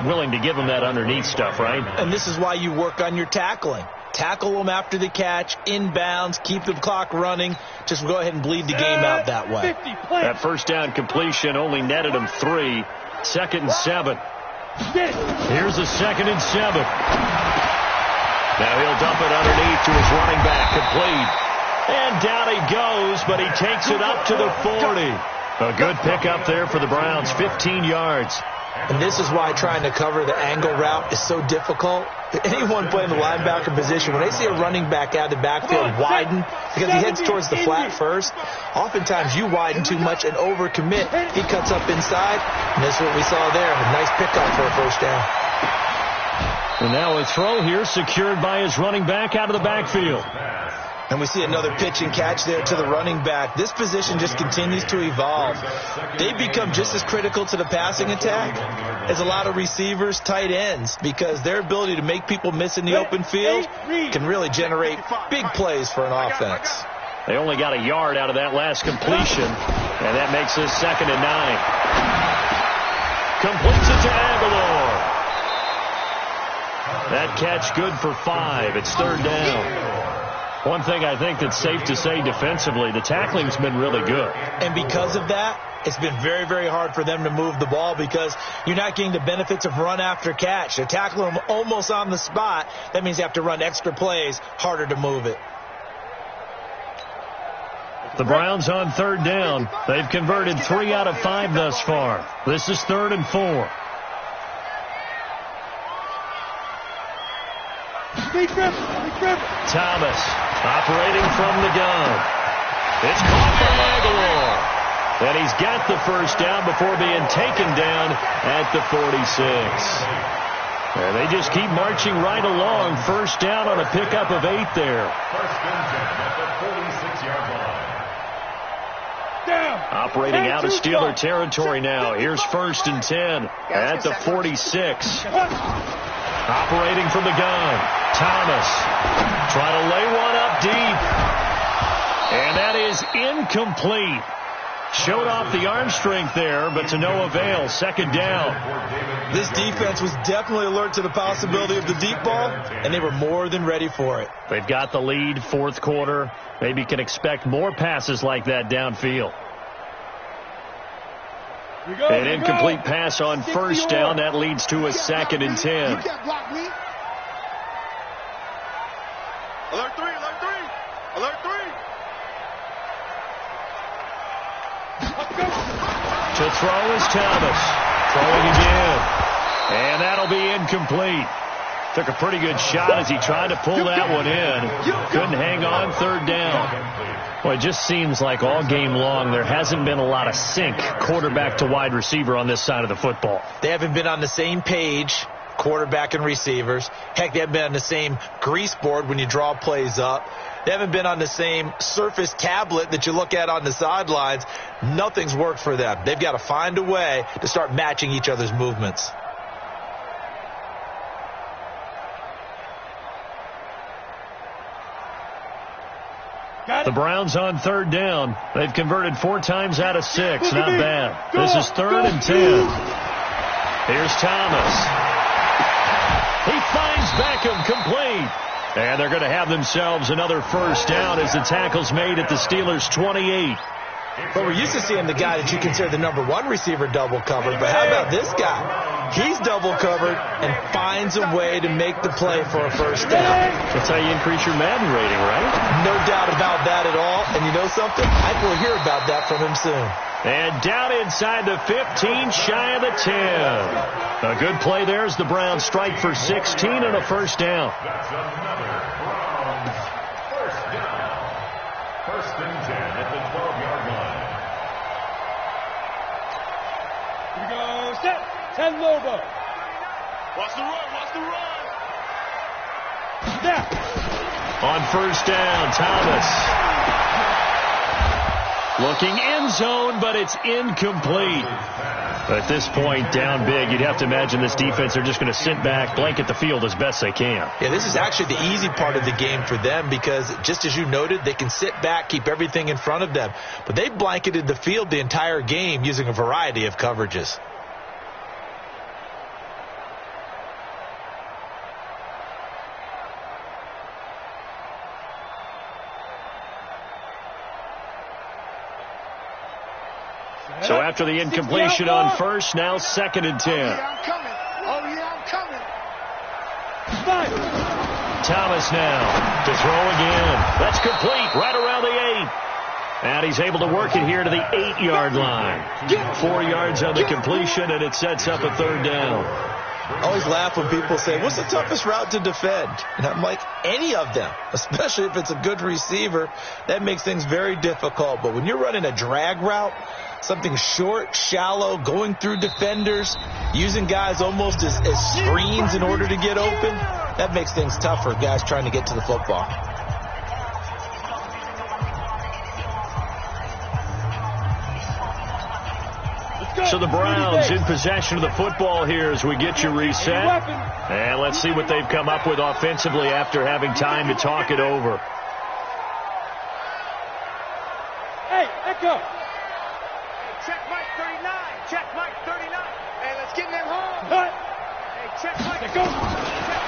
S2: willing to give them that underneath stuff, right?
S4: And this is why you work on your tackling. Tackle them after the catch, inbounds, keep the clock running. Just go ahead and bleed the game out that way.
S2: That first down completion only netted him 3. 2nd and 7. Here's a 2nd and 7. Now he'll dump it underneath to his running back, complete. And down he goes, but he takes it up to the 40. A good pickup there for the Browns, 15 yards.
S4: And this is why trying to cover the angle route is so difficult. Anyone playing the linebacker position, when they see a running back out of the backfield widen, because he heads towards the flat first, oftentimes you widen too much and overcommit. He cuts up inside, and that's what we saw there. A nice pickup for a first down.
S2: And now a throw here secured by his running back out of the backfield.
S4: And we see another pitch and catch there to the running back. This position just continues to evolve. They become just as critical to the passing attack as a lot of receivers, tight ends, because their ability to make people miss in the open field can really generate big plays for an offense.
S2: They only got a yard out of that last completion, and that makes this 2nd and 9. Completes it to Aguilar. That catch good for 5. It's 3rd down. One thing I think that's safe to say defensively, the tackling's been really good.
S4: And because of that, it's been very, very hard for them to move the ball because you're not getting the benefits of run after catch. They're tackling them almost on the spot. That means you have to run extra plays, harder to move it.
S2: The Browns on 3rd down. They've converted 3 out of 5 thus far. This is 3rd and 4. Thomas operating from the gun. It's caught by Aguilar. And he's got the first down before being taken down at the 46. And they just keep marching right along. First down on a pickup of 8 there.
S1: First and 10 at the 46-yard line.
S2: Operating out of Steeler territory now. Here's 1st and 10 at the 46. Operating from the gun. Thomas trying to lay one up deep. And that is incomplete. Showed off the arm strength there, but to no avail. 2nd down.
S4: This defense was definitely alert to the possibility of the deep ball, and they were more than ready for it.
S2: They've got the lead, 4th quarter. Maybe can expect more passes like that downfield. An incomplete pass on 1st down. That leads to a 2nd and 10.
S3: Alert 3, alert 3, alert 3.
S2: To throw is Thomas. Throwing again. And that'll be incomplete. Took a pretty good shot as he tried to pull that one in. Couldn't hang on. 3rd down. Well, it just seems like all game long there hasn't been a lot of sync quarterback to wide receiver on this side of the football.
S4: They haven't been on the same page, quarterback and receivers. Heck, they haven't been on the same grease board when you draw plays up. They haven't been on the same Surface tablet that you look at on the sidelines. Nothing's worked for them. They've got to find a way to start matching each other's movements.
S2: The Browns on 3rd down. They've converted 4 times out of 6. Not bad. This is 3rd and 10. Here's Thomas. He finds Beckham complete. And they're going to have themselves another first down as the tackle's made at the Steelers' 28.
S4: But we're used to seeing the guy that you consider the number 1 receiver double covered. But how about this guy? He's double covered and finds a way to make the play for a first down.
S2: That's how you increase your Madden rating, right?
S4: No doubt about that at all. And you know something? I think we'll hear about that from him soon.
S2: And down inside the 15, shy of the 10. A good play there as the Browns strike for 16 and a first down.
S1: That's another Browns first down. 1st and 10 at the 12-yard line.
S3: Here we go. Set. 10 Lobo.
S5: Watch the run. Watch the run.
S3: Snap.
S2: On first down, Thomas. Looking end zone, but it's incomplete. At this point, down big, you'd have to imagine this defense are just going to sit back, blanket the field as best they can.
S4: Yeah, this is actually the easy part of the game for them because, just as you noted, they can sit back, keep everything in front of them. But they blanketed the field the entire game using a variety of coverages.
S2: So after the incompletion on first, now 2nd and 10.
S5: Oh, yeah, I'm coming. Oh, yeah, I'm coming.
S2: Thomas now to throw again. That's complete right around the 8. And he's able to work it here to the 8-yard line. 4 yards on the completion, and it sets up a 3rd down.
S4: I always laugh when people say, what's the toughest route to defend? And I'm like, any of them, especially if it's a good receiver. That makes things very difficult. But when you're running a drag route, something short, shallow, going through defenders, using guys almost as screens in order to get open, that makes things tough for guys trying to get to the football.
S2: So the Browns in possession of the football here as we get you reset. And let's see what they've come up with offensively after having time to talk it over.
S3: Hey, Echo.
S5: Check Mike 39. Check Mike 39. Hey, let's get them home.
S3: Cut.
S5: Hey, check Mike.
S3: Echo.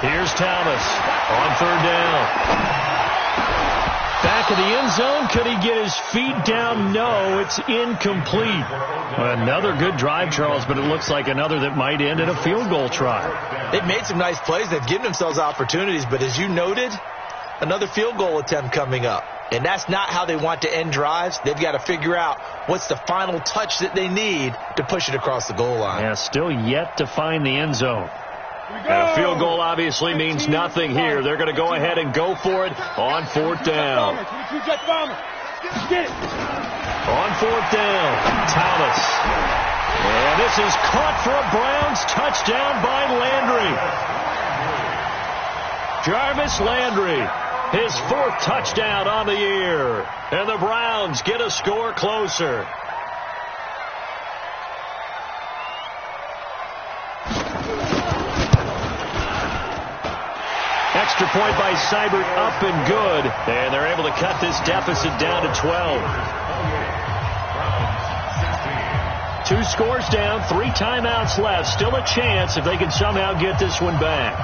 S2: Here's Thomas on 3rd down. Back of the end zone. Could he get his feet down? No, it's incomplete. Another good drive, Charles, but it looks like another that might end in a field goal try.
S4: They've made some nice plays. They've given themselves opportunities, but as you noted, another field goal attempt coming up. And that's not how they want to end drives. They've got to figure out what's the final touch that they need to push it across the goal line.
S2: Yeah, still yet to find the end zone. And a field goal obviously means nothing here. They're going to go ahead and go for it on 4th down.
S3: Get it.
S2: On 4th down, Thomas. And this is caught for a Browns touchdown by Landry. Jarvis Landry, his 4th touchdown on the year. And the Browns get a score closer. Extra point by Seibert, up and good. And they're able to cut this deficit down to 12. 2 scores down, 3 timeouts left. Still a chance if they can somehow get this one back.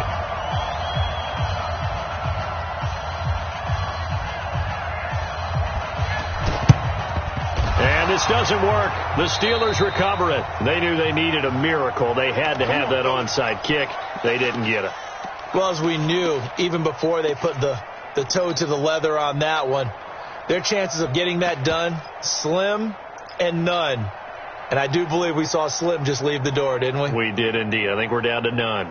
S2: And this doesn't work. The Steelers recover it. They knew they needed a miracle. They had to have that onside kick. They didn't get it.
S4: Well, as we knew, even before they put the toe to the leather on that one, their chances of getting that done, slim and none. And I do believe we saw Slim just leave the door, didn't we?
S2: We did indeed. I think we're down to none.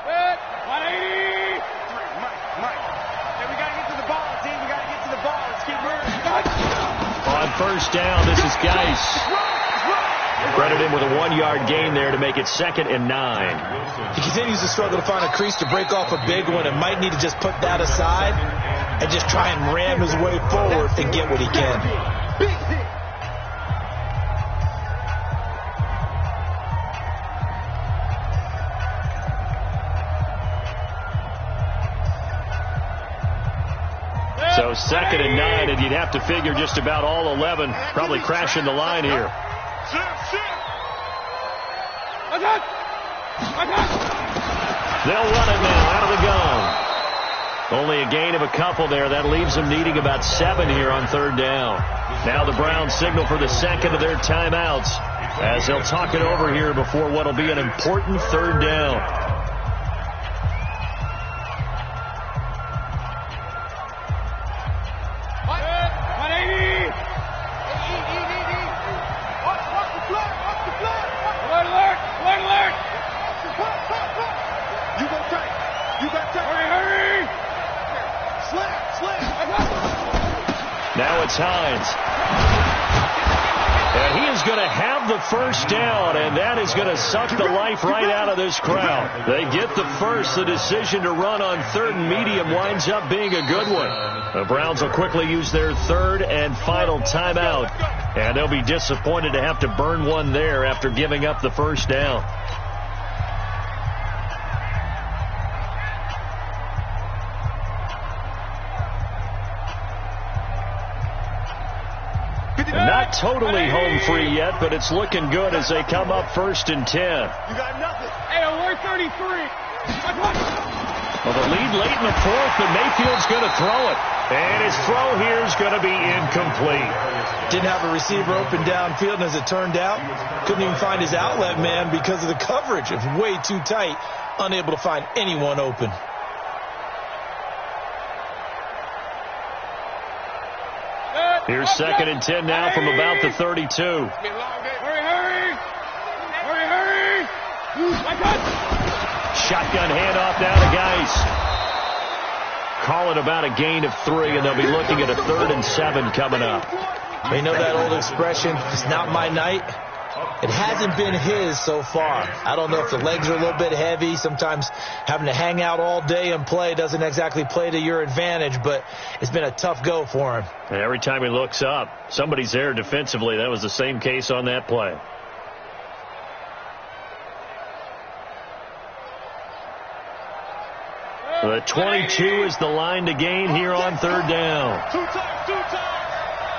S3: Good. 180.
S5: Mike. Hey, we got to get to the ball, team. We got to get to the ball. Let's keep moving.
S2: On first down, this is Geis. Credit him with a 1-yard gain there to make it 2nd and 9.
S4: He continues to struggle to find a crease to break off a big one and might need to just put that aside and just try and ram his way forward and get what he can.
S5: Big hit.
S2: So 2nd and 9, and you'd have to figure just about all 11 probably crashing the line here. They'll run it now out of the gun. Only a gain of a couple there. That leaves them needing about 7 here on 3rd down. Now the Browns signal for the 2nd of their timeouts as they'll talk it over here before what will be an important 3rd down. Now a it's Hines. And he is going to have the first down, and that is going to suck the life right out of this crowd. They get the first. The decision to run on 3rd and medium winds up being a good one. The Browns will quickly use their 3rd and final timeout, and they'll be disappointed to have to burn one there after giving up the first down. Not totally home free yet, but it's looking good as they come up 1st and 10.
S5: You got nothing. Hey, we're 33.
S2: Well, the lead late in the 4th, but Mayfield's going to throw it. And his throw here is going to be incomplete.
S4: Didn't have a receiver open downfield, and as it turned out, couldn't even find his outlet man because of the coverage. It was way too tight, unable to find anyone open.
S2: Here's 2nd and 10 now from about the 32.
S5: Hurry!
S2: Shotgun handoff now to Geis. Call it about a gain of 3, and they'll be looking at a 3rd and 7 coming up.
S4: You know that old expression, it's not my night? It hasn't been his so far. I don't know if the legs are a little bit heavy. Sometimes having to hang out all day and play doesn't exactly play to your advantage, but it's been a tough go for him.
S2: And every time he looks up, somebody's there defensively. That was the same case on that play. The 22 is the line to gain here on 3rd down.
S5: Two times.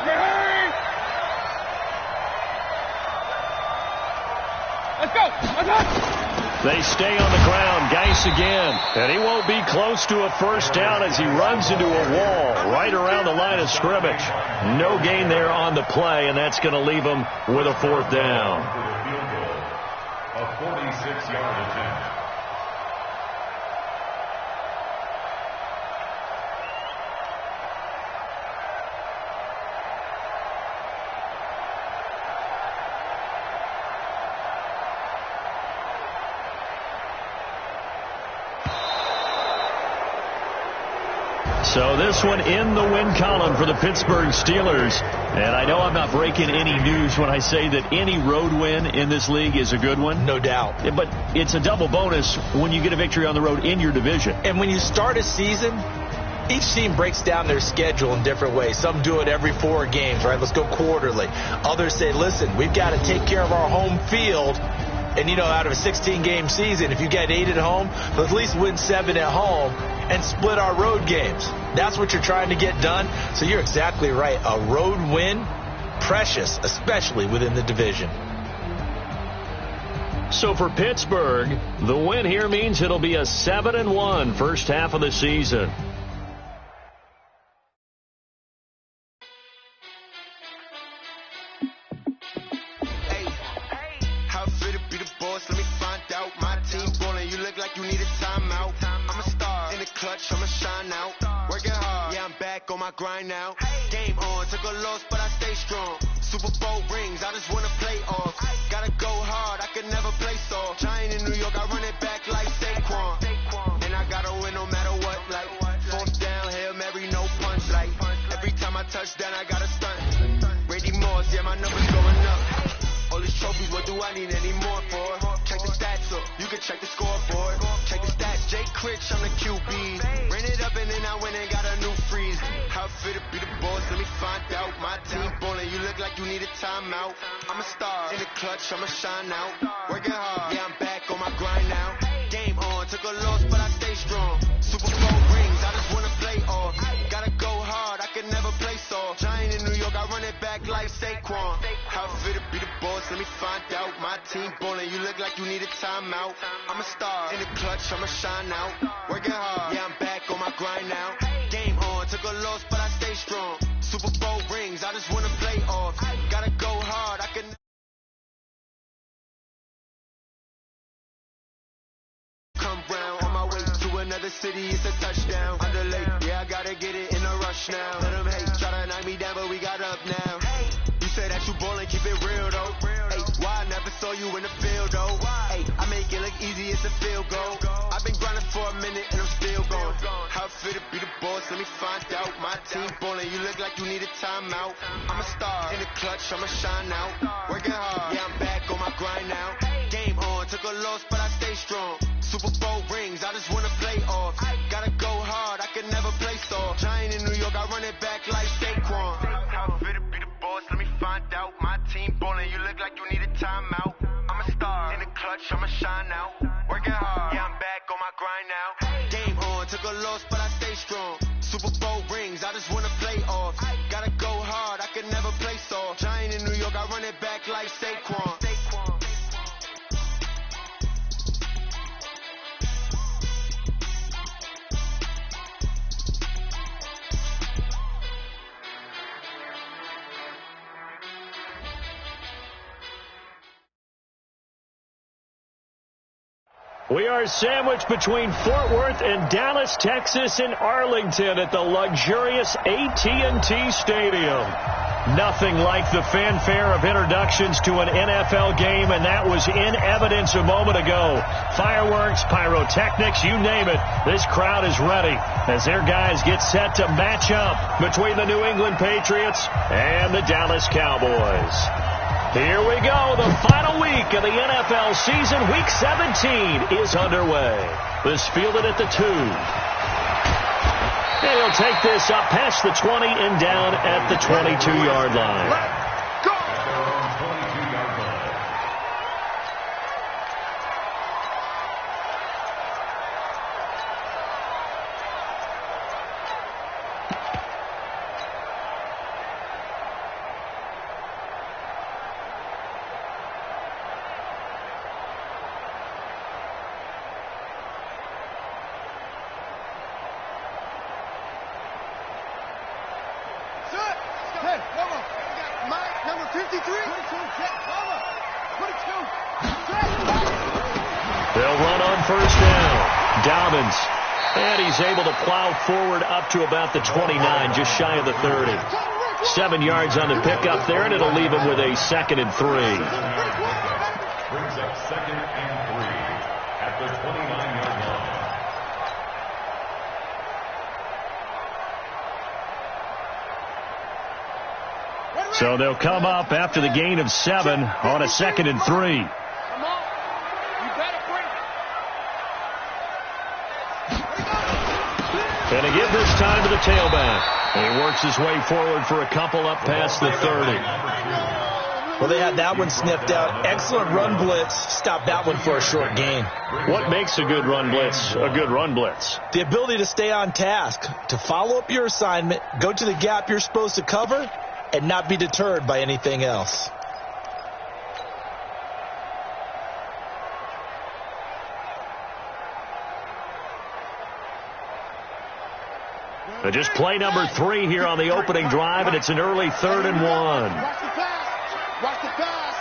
S5: Hurry! Let's go!
S2: They stay on the ground. Geis again. And he won't be close to a first down as he runs into a wall right around the line of scrimmage. No gain there on the play, and that's going to leave him with a 4th down.
S1: A 46-yard attempt.
S2: So this one in the win column for the Pittsburgh Steelers. And I know I'm not breaking any news when I say that any road win in this league is a good one.
S4: No doubt.
S2: But it's a double bonus when you get a victory on the road in your division.
S4: And when you start a season, each team breaks down their schedule in different ways. Some do it every 4 games, right? Let's go quarterly. Others say, listen, we've got to take care of our home field. And, you know, out of a 16-game season, if you get 8 at home, let's at least win 7 at home and split our road games. That's what you're trying to get done. So you're exactly right. A road win, precious, especially within the division.
S2: So for Pittsburgh, the win here means it'll be a 7-1 first half of the season.
S6: I'ma shine out, working hard, yeah, I'm back on my grind now. Game on, took a loss, but I stay strong. Super Bowl rings, I just wanna play off. Gotta go hard, I can never play soft. Giant in New York, I run it back like Saquon. And I gotta win no matter what, like 4th down, Hail Mary, no punch, like every time I touch down, I gotta stunt. Brady Moss, yeah, my numbers going up. All these trophies, what do I need any more for? Check the stats up, you can check the scoreboard. Check the stats, Jake Critch, I'm the QB. Ran it up and then I went and got a new freeze. How fit to be the boss, let me find out. My team ballin', you look like you need a timeout. I'm a star, in the clutch, I'ma shine out. Working hard, yeah, I'm back on my grind now. Game on, took a loss, but I stay strong. Super Bowl rings, I just wanna play off. Gotta go hard, I can never play soft. Giant in New York, I run it back like Saquon. How fit to be the boss, let me find out. My team ballin', you look like you need a timeout. I'm a star, in the clutch, I'ma shine out. Working hard, yeah, I'm back on my grind now. Game on, took a loss, but I stay strong. Super Bowl rings, I just wanna play off. Gotta go hard, I can... Come round, on my way to another city, it's a touchdown. Underlay, yeah, I gotta get it in a rush now. Let them hate, try to knock me down, but we got up now. You say that you ballin', keep it real though. Hey, why I never saw you in the field, though. Hey, I make it look easy as a field goal. I've been grinding for a minute and I'm still going. How it feel to be the boss? Let me find out. My team ballin', you look like you need a timeout. I'm a star in the clutch, I'ma shine out. Working hard, yeah, I'm back on my grind now. Game on, took a loss, but I stay strong. Super Bowl rings, I just wanna play off. Gotta go hard, I can never play soft. Giant in New York, I run it back like Saquon. How it feel to be the boss? Let me find out. My team ballin', you look like you need a timeout. I'm a star in the clutch, I'ma shine out. Working hard, yeah, I'm back on my grind now. Game on, took a loss, but I stay strong. Super Bowl rings, I just wanna play off. Gotta go hard, I can never play soft. Giant in New York, I run it back like Saquon.
S2: We are sandwiched between Fort Worth and Dallas, Texas, and Arlington at the luxurious AT&T Stadium. Nothing like the fanfare of introductions to an NFL game, and that was in evidence a moment ago. Fireworks, pyrotechnics, you name it. This crowd is ready as their guys get set to match up between the New England Patriots and the Dallas Cowboys. Here we go. The final week of the NFL season. Week 17 is underway. This fielded at the 2. And he'll take this up past the 20 and down at the 22-yard line.
S3: Go! Hey, Mama, Mike, number 53. 22, Mama, 22.
S2: They'll run on first down. Dobbins. And he's able to plow forward up to about the 29, just shy of the 30. 7 yards on the pickup there, and it'll leave him with a 2nd and 3.
S1: Brings up 2nd and 3 at the 29-yard line.
S2: So they'll come up after the gain of 7 on a 2nd and 3.
S3: Come on. You better bring it.
S2: And to give this time to the tailback. And he works his way forward for a couple up past the 30.
S4: Well, they had that one sniffed out. Excellent run blitz. Stopped that one for a short gain.
S2: What makes a good run blitz a good run blitz?
S4: The ability to stay on task, to follow up your assignment, go to the gap you're supposed to cover, and not be deterred by anything else.
S2: Just play number 3 here on the opening drive, and it's an early 3rd and 1.
S3: Watch the pass. Watch the pass.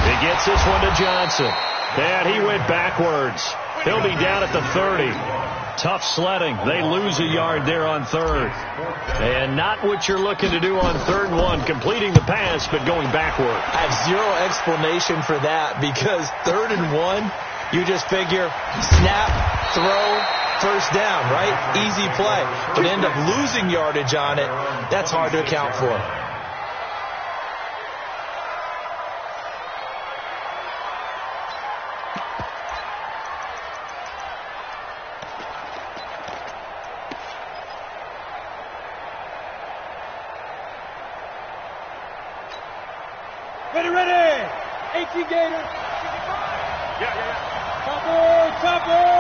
S2: He gets this one to Johnson. And he went backwards. He'll be down at the 30. Tough sledding. They lose a yard there on 3rd. And not what you're looking to do on 3rd and 1, completing the pass, but going backward.
S4: I have zero explanation for that, because 3rd and 1, you just figure snap, throw, first down, right? Easy play. But end up losing yardage on it. That's hard to account for.
S3: Ready. 18 Gator. Yeah. Topper.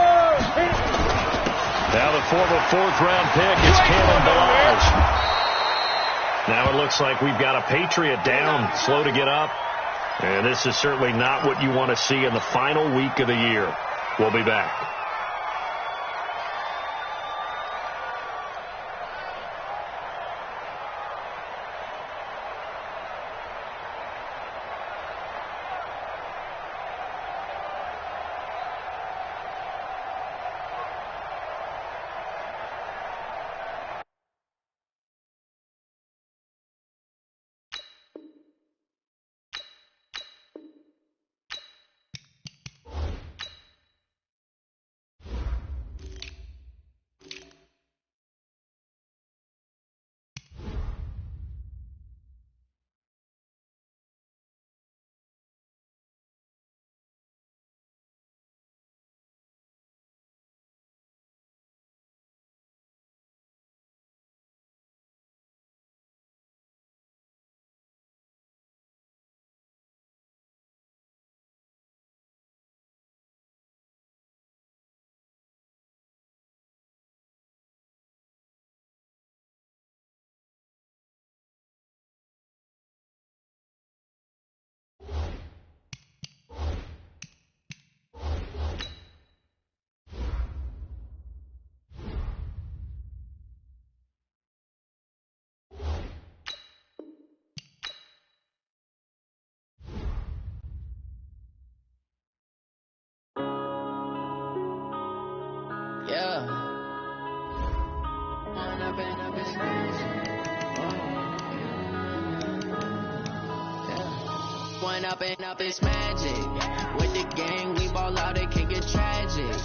S2: Now the former 4th-round pick is Kalen Ballage. Now it looks like we've got a Patriot down, slow to get up. And this is certainly not what you want to see in the final week of the year. We'll be back.
S7: One up and up is magic. With the gang, we ball out, it can get tragic.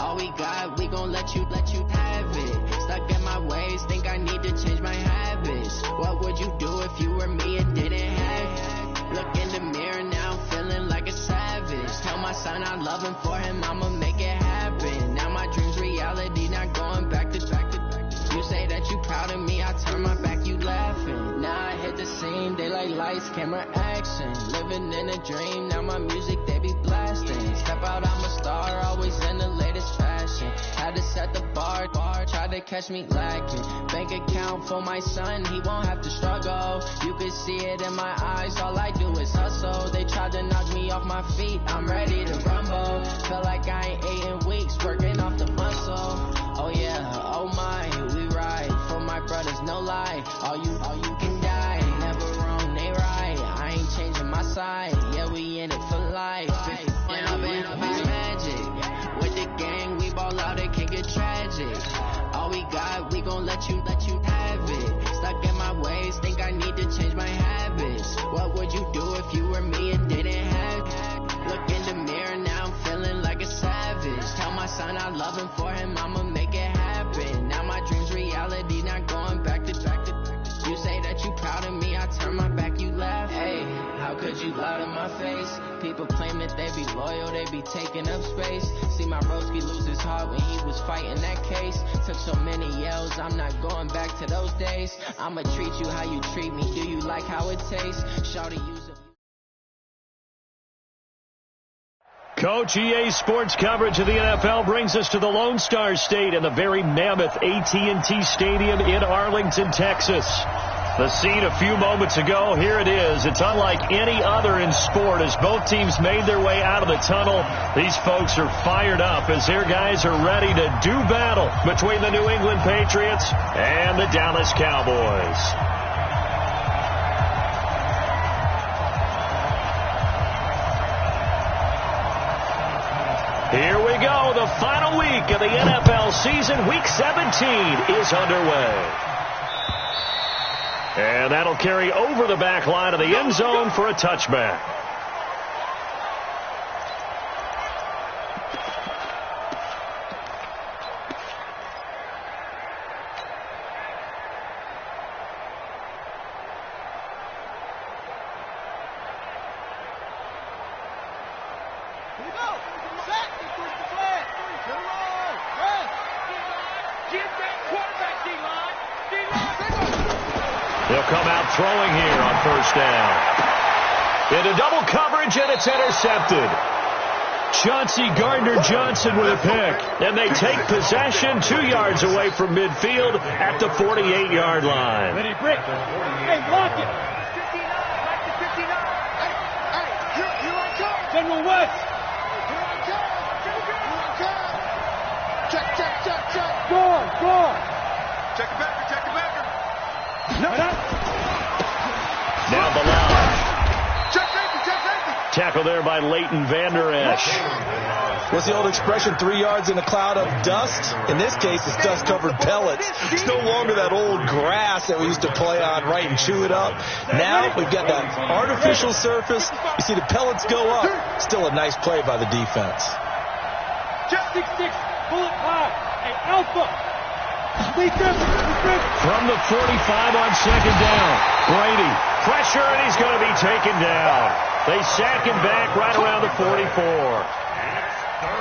S7: All we got, we gon' let you have it. Stuck in my ways, think I need to change my habits. What would you do if you were me and didn't have it? Look in the mirror now, I'm feeling like a savage. Tell my son I'm loving for him, I'ma make it happen. Now my dream's reality, not going back to. You say that you proud of me, I turn my back, you laughing. Now I hit the scene, they like lights, camera, action. Living in a dream, now my music, they be blasting. Step out, I'm a star, always in the latest fashion. Had to set the bar, tried to catch me lacking. Bank account for my son, he won't have to struggle. You can see it in my eyes, all I do is hustle. They tried to knock me off my feet, I'm ready to rumble. Feel like I ain't ate in weeks, working off the muscle. Oh yeah, oh my, we ride for my brothers, no lie. All you can die, never wrong, they right. I ain't changing my side, yeah, we in it for life. Now it's magic. With the gang, we ball out, it can get tragic. All we got, we gon' let you have it. Stuck in my ways, think I need to change my habits. What would you do if you were me and didn't have it? Look in the mirror, now I'm feeling like a savage. Tell my son I love him, for him I'ma make it happen. Now my dream's reality, not going back to. You say that you proud of me, I turn my back, you laugh. Hey, how could you lie to my face? People claim that they be loyal, they be taking up space. See my broski lose his heart when he was fighting that case. Took so many yells, I'm not going back to those days. I'ma treat you how you treat me, do you like how it tastes? Shawty use it.
S2: Coach, EA Sports coverage of the NFL brings us to the Lone Star State and the very mammoth AT&T Stadium in Arlington, Texas. The scene a few moments ago, here it is. It's unlike any other in sport as both teams made their way out of the tunnel. These folks are fired up as their guys are ready to do battle between the New England Patriots and the Dallas Cowboys. Here we go. The final week of the NFL season. Week 17 is underway. And that'll carry over the back line of the end zone for a touchback. They'll come out throwing here on first down. Into double coverage, and it's intercepted. Chauncey Gardner-Johnson with a pick. And they take possession 2 yards away from midfield at the 48-yard line.
S3: Ready, break. Hey, block it.
S5: 59, back to 59. Hey, you on top.
S3: General West.
S5: You're on top. You're on top. Check.
S3: Score.
S5: Check it back.
S3: No.
S2: Now the line.
S5: Check safety.
S2: Tackle there by Leighton Vander Esch.
S4: What's the old expression, 3 yards in a cloud of dust? In this case, it's dust-covered pellets. It's no longer that old grass that we used to play on, right, and chew it up. Now we've got that artificial surface. You see the pellets go up. Still a nice play by the defense.
S3: 6-6, bullet high. Hey, Alpha.
S2: From the 45 on second down. Brady, pressure, and he's going to be taken down. They sack him back right around the 44.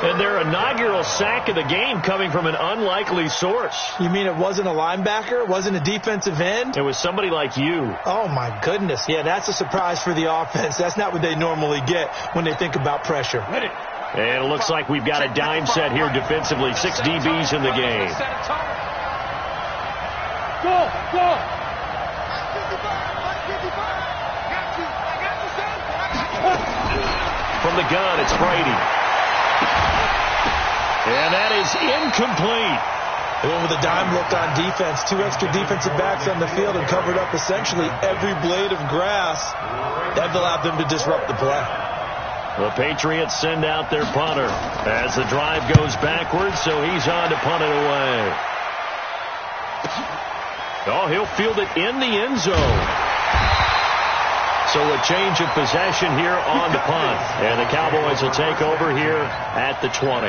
S2: And their inaugural sack of the game coming from an unlikely source.
S4: You mean it wasn't a linebacker? It wasn't a defensive end?
S2: It was somebody like you.
S4: Oh, my goodness. Yeah, that's a surprise for the offense. That's not what they normally get when they think about pressure.
S2: And it looks like we've got a dime set here defensively. 6 DBs in the game.
S3: Go.
S2: From the gun, it's Brady. And that is incomplete.
S4: They went with a dime look on defense. 2 extra defensive backs on the field and covered up essentially every blade of grass. That allowed them to disrupt the play.
S2: The Patriots send out their punter as the drive goes backwards, so he's on to punt it away. Oh, he'll field it in the end zone. So a change of possession here on the punt. And the Cowboys will take over here at the 20.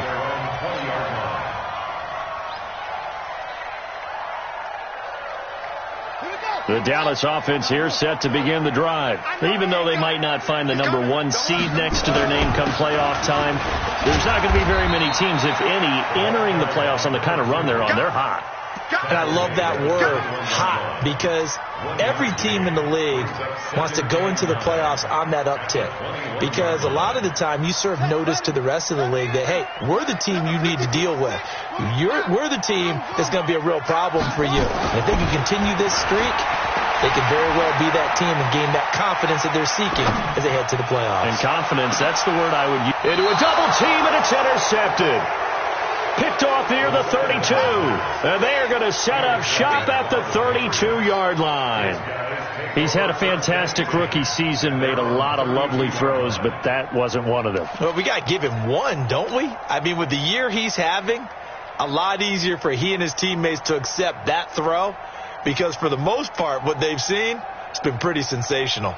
S2: The Dallas offense here set to begin the drive. Even though they might not find the number 1 seed next to their name come playoff time, there's not going to be very many teams, if any, entering the playoffs on the kind of run they're on. They're hot.
S4: And I love that word, hot, because every team in the league wants to go into the playoffs on that uptick. Because a lot of the time you serve notice to the rest of the league that, hey, we're the team you need to deal with. We're the team that's going to be a real problem for you. And if they can continue this streak, they can very well be that team and gain that confidence that they're seeking as they head to the playoffs.
S2: And confidence, that's the word I would use. Into a double team, and it's intercepted. Picked off near the 32. And they are going to set up shop at the 32-yard line. He's had a fantastic rookie season, made a lot of lovely throws, but that wasn't one of them.
S4: Well, we got to give him one, don't we? I mean, with the year he's having, a lot easier for he and his teammates to accept that throw, because for the most part, what they've seen, it's been pretty sensational.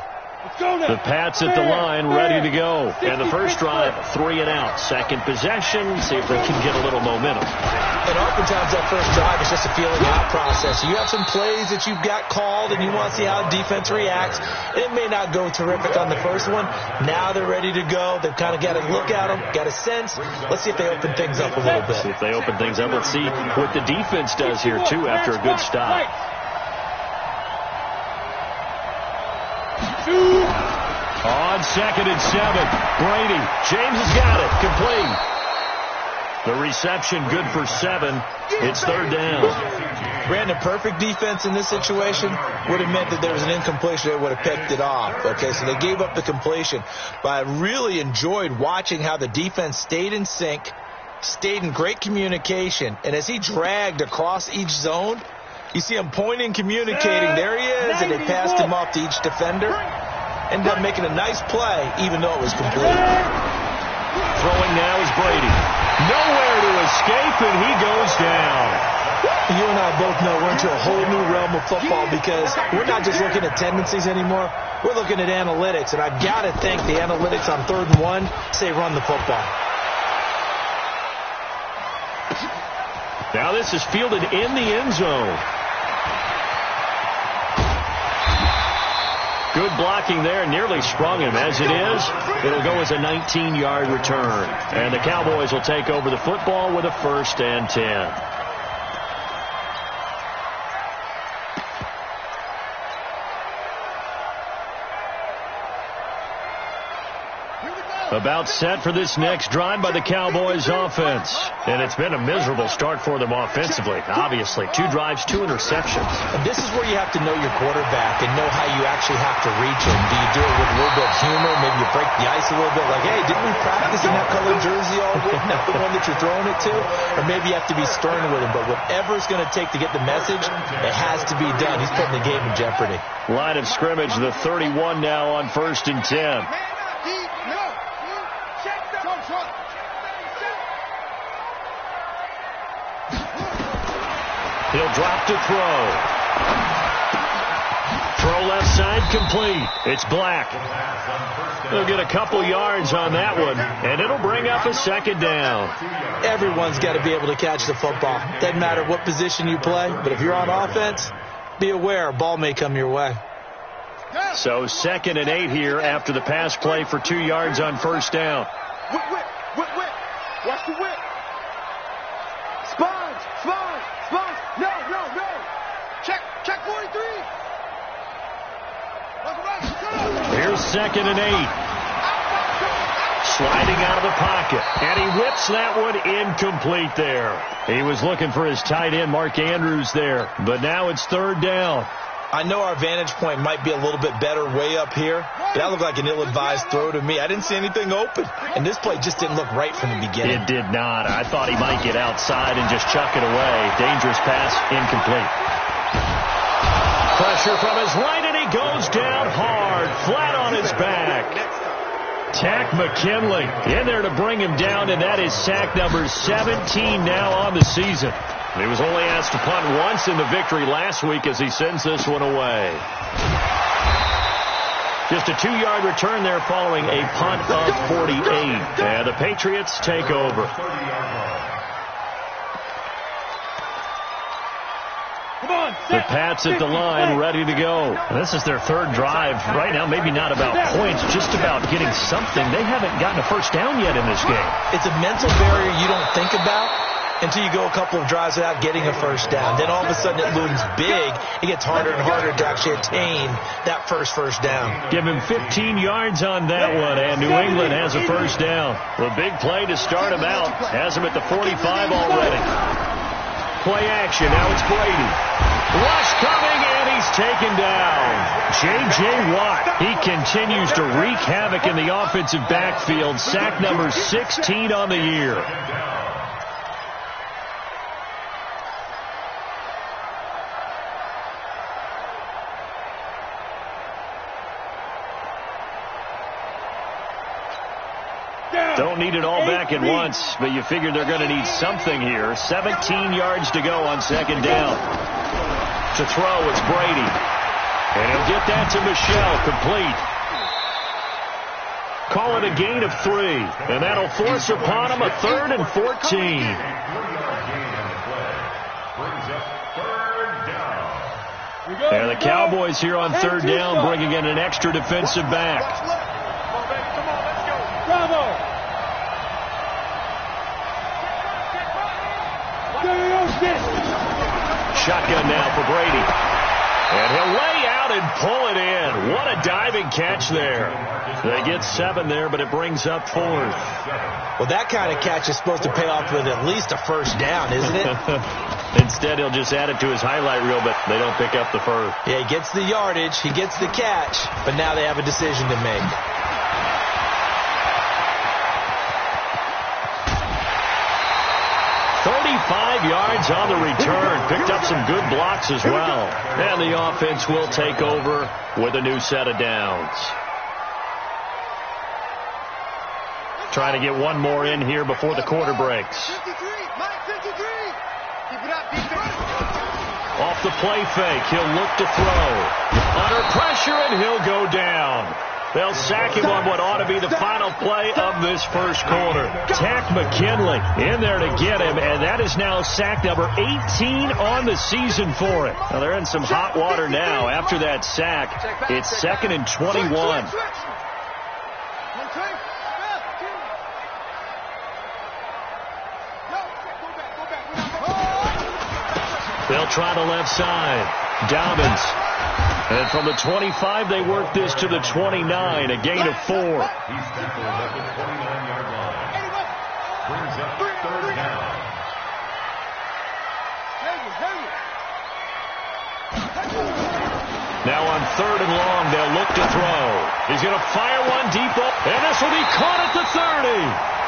S2: The Pats at the line, ready to go. And the first drive, 3 and out. Second possession, see if they can get a little momentum.
S4: And oftentimes that first drive is just a feeling out process. You have some plays that you've got called and you want to see how defense reacts. It may not go terrific on the first one. Now they're ready to go. They've kind of got to look at them, got a sense. Let's see if they open things up a little bit.
S2: See if they open things up. Let's see what the defense does here, too, after a good stop. On 2nd and 7, Brady. James has got it. Complete. The reception good for 7. It's 3rd down.
S4: Brandon, perfect defense in this situation would have meant that there was an incompletion. They would have picked it off. Okay, so they gave up the completion. But I really enjoyed watching how the defense stayed in sync, stayed in great communication. And as he dragged across each zone, you see him pointing, communicating. There he is, and they passed him off to each defender. Ended up making a nice play, even though it was complete.
S2: Throwing now is Brady. Nowhere to escape, and he goes down.
S4: You and I both know we're into a whole new realm of football because we're not just looking at tendencies anymore. We're looking at analytics, and I've got to think the analytics on 3rd and 1 say run the football.
S2: Now this is fielded in the end zone. Good blocking there, nearly sprung him. As it is, it'll go as a 19-yard return. And the Cowboys will take over the football with a 1st and 10. About set for this next drive by the Cowboys offense. And it's been a miserable start for them offensively. Obviously, 2 drives, 2 interceptions.
S4: And this is where you have to know your quarterback and know how you actually have to reach him. Do you do it with a little bit of humor? Maybe you break the ice a little bit like, hey, didn't we practice in that colored jersey all week? Not the one that you're throwing it to? Or maybe you have to be stern with him. But whatever it's going to take to get the message, it has to be done. He's putting the game in jeopardy.
S2: Line of scrimmage, the 31 now on 1st and 10. He'll drop to throw. Throw left side complete. It's Black. They'll get a couple yards on that one, and it'll bring up a 2nd down.
S4: Everyone's got to be able to catch the football. Doesn't matter what position you play, but if you're on offense, be aware a ball may come your way.
S2: So 2nd and 8 here after the pass play for 2 yards on 1st down.
S5: Whip. Watch the whip. Spawns. No. Check 43.
S2: Here's 2nd and 8. Sliding out of the pocket. And he whips that one incomplete there. He was looking for his tight end, Mark Andrews, there. But now it's 3rd down.
S4: I know our vantage point might be a little bit better way up here, but that looked like an ill-advised throw to me. I didn't see anything open, and this play just didn't look right from the beginning.
S2: It did not. I thought he might get outside and just chuck it away. Dangerous pass, incomplete. Pressure from his right, and he goes down hard, flat on his back. Tack McKinley in there to bring him down, and that is sack number 17 now on the season. He was only asked to punt once in the victory last week as he sends this one away. Just a 2-yard return there following a punt of 48. And the Patriots take over. The Pats at the line, ready to go.
S8: This is their third drive. Right now, maybe not about points, just about getting something. They haven't gotten a first down yet in this game.
S4: It's a mental barrier you don't think about until you go a couple of drives without getting a first down. Then all of a sudden it looms big. It gets harder and harder to actually attain that first down.
S2: Give him 15 yards on that one, and New England has a first down. A big play to start him out. Has him at the 45 already. Play action. Now it's Brady. Rush coming, and he's taken down. J.J. Watt. He continues to wreak havoc in the offensive backfield. Sack number 16 on the year. Don't need it all back at once, but you figure they're going to need something here. 17 yards to go on second down. To throw, it's Brady. And he'll get that to Michel, complete. Call it a gain of 3, and that'll force upon him a 3rd and 14. And the Cowboys here on 3rd down, bringing in an extra defensive back.
S3: Bravo!
S2: Shotgun now for Brady. And he'll lay out and pull it in. What a diving catch there. They get 7 there, but it brings up 4th.
S4: Well, that kind of catch is supposed to pay off with at least a first down, isn't it?
S2: Instead, he'll just add it to his highlight reel, but they don't pick up the first.
S4: Yeah, he gets the yardage, he gets the catch, but now they have a decision to make.
S2: 35 yards on the return. Picked up some good blocks as well. And the offense will take over with a new set of downs. Trying to get one more in here before the quarter breaks. Off the play fake, he'll look to throw. Under pressure, and he'll go down. They'll sack him on what ought to be the final play of this first quarter. Tack McKinley in there to get him, and that is now sack number 18 on the season for him. Now they're in some hot water now. After that sack, it's 2nd and 21. They'll try the left side. Dobbins. And from the 25, they work this to the 29, a gain of 4.
S1: He's tackled at the 29-yard line. Brings up 3rd down.
S2: Now on 3rd and long, they'll look to throw. He's going to fire one deep up, and this will be caught at the 30.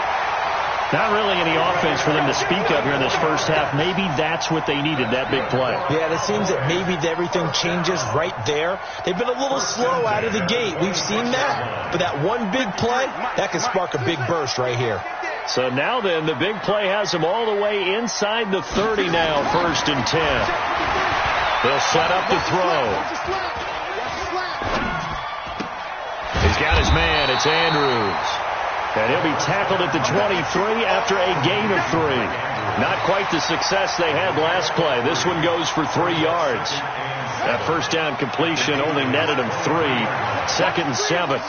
S2: Not really any offense for them to speak of here in this first half. Maybe that's what they needed, that big play.
S4: Yeah, it seems that maybe everything changes right there. They've been a little slow out of the gate. We've seen that. But that one big play, that can spark a big burst right here.
S2: So now then, the big play has them all the way inside the 30 now, 1st and 10. They'll set up the throw. He's got his man. It's Andrews. And he'll be tackled at the 23 after a gain of 3. Not quite the success they had last play. This one goes for 3 yards. That first down completion only netted him 3. 2nd and 7.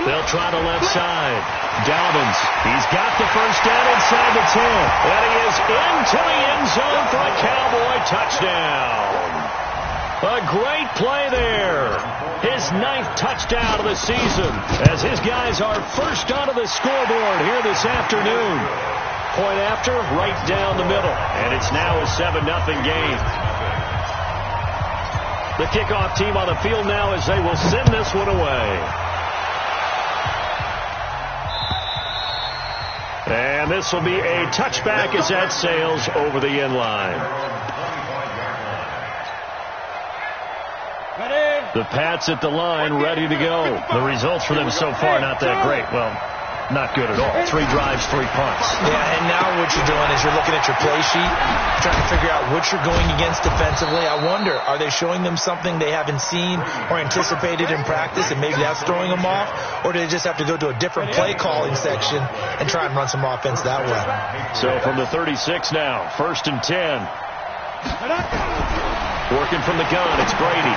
S2: They'll try the left side. Dobbins. He's got the first down inside the 10. And he is into the end zone for a Cowboy touchdown. A great play there. His 9th touchdown of the season as his guys are first onto the scoreboard here this afternoon. Point after, right down the middle. And it's now a 7-0 game. The kickoff team on the field now as they will send this one away. And this will be a touchback as that sails over the end line. The Pats at the line, ready to go.
S8: The results for them so far, not that great. Well, not good at all. 3 drives, 3 punts.
S4: Yeah, and now what you're doing is you're looking at your play sheet, trying to figure out what you're going against defensively. I wonder, are they showing them something they haven't seen or anticipated in practice, and maybe that's throwing them off? Or do they just have to go to a different play calling section and try and run some offense that way?
S2: So from the 36 now, 1st and 10. Working from the gun, it's Brady.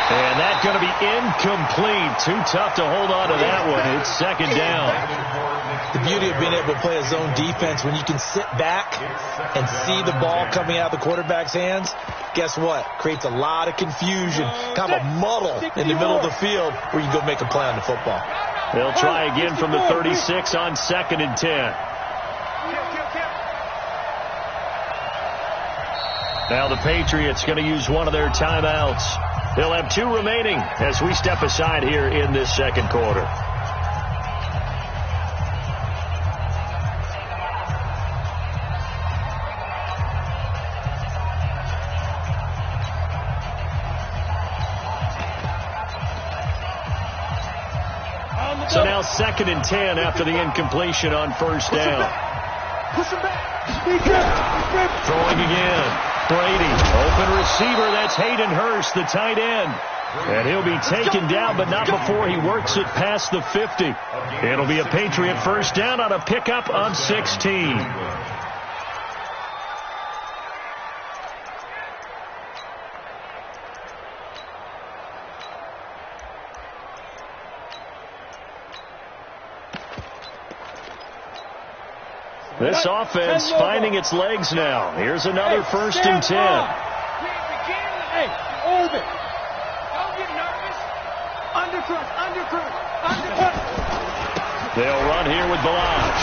S2: And that's going to be incomplete. Too tough to hold on to that one. It's 2nd down.
S4: The beauty of being able to play a zone defense, when you can sit back and see the ball coming out of the quarterback's hands, guess what? Creates a lot of confusion, kind of a muddle in the middle of the field where you can go make a play on the football.
S2: They'll try again from the 36 on 2nd and 10. Now the Patriots going to use one of their timeouts. They'll have 2 remaining as we step aside here in this 2nd quarter. So now 2nd and 10 after the incompletion on 1st down.
S3: Push him back.
S2: Throwing again. Brady, open receiver. That's Hayden Hurst, the tight end. And he'll be taken down, but not before he works it past the 50. It'll be a Patriot 1st down on a pickup of 16. This offense finding its legs now. Here's another 1st and 10.
S3: Hey, orbit. Don't get nervous. Undercut.
S2: They'll run here with Balaj.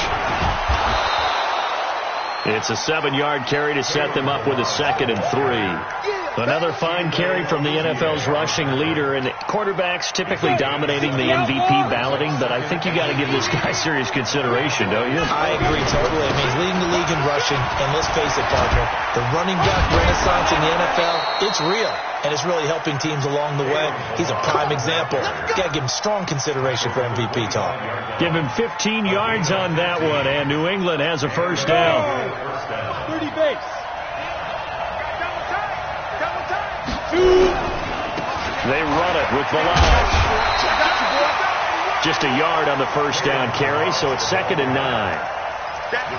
S2: It's a 7-yard carry to set them up with a 2nd and 3. Another fine carry from the NFL's rushing leader, and quarterbacks typically dominating the MVP balloting, but I think you got to give this guy serious consideration, don't you?
S4: I agree totally. I mean, he's leading the league in rushing, and let's face it, partner, the running back renaissance in the NFL, it's real, and it's really helping teams along the way. He's a prime example. Got to give him strong consideration for MVP talk.
S2: Give him 15 yards on that one, and New England has a 1st down.
S3: 30 base.
S2: They run it with Balaj. Just a yard on the 1st down carry, so it's 2nd and 9.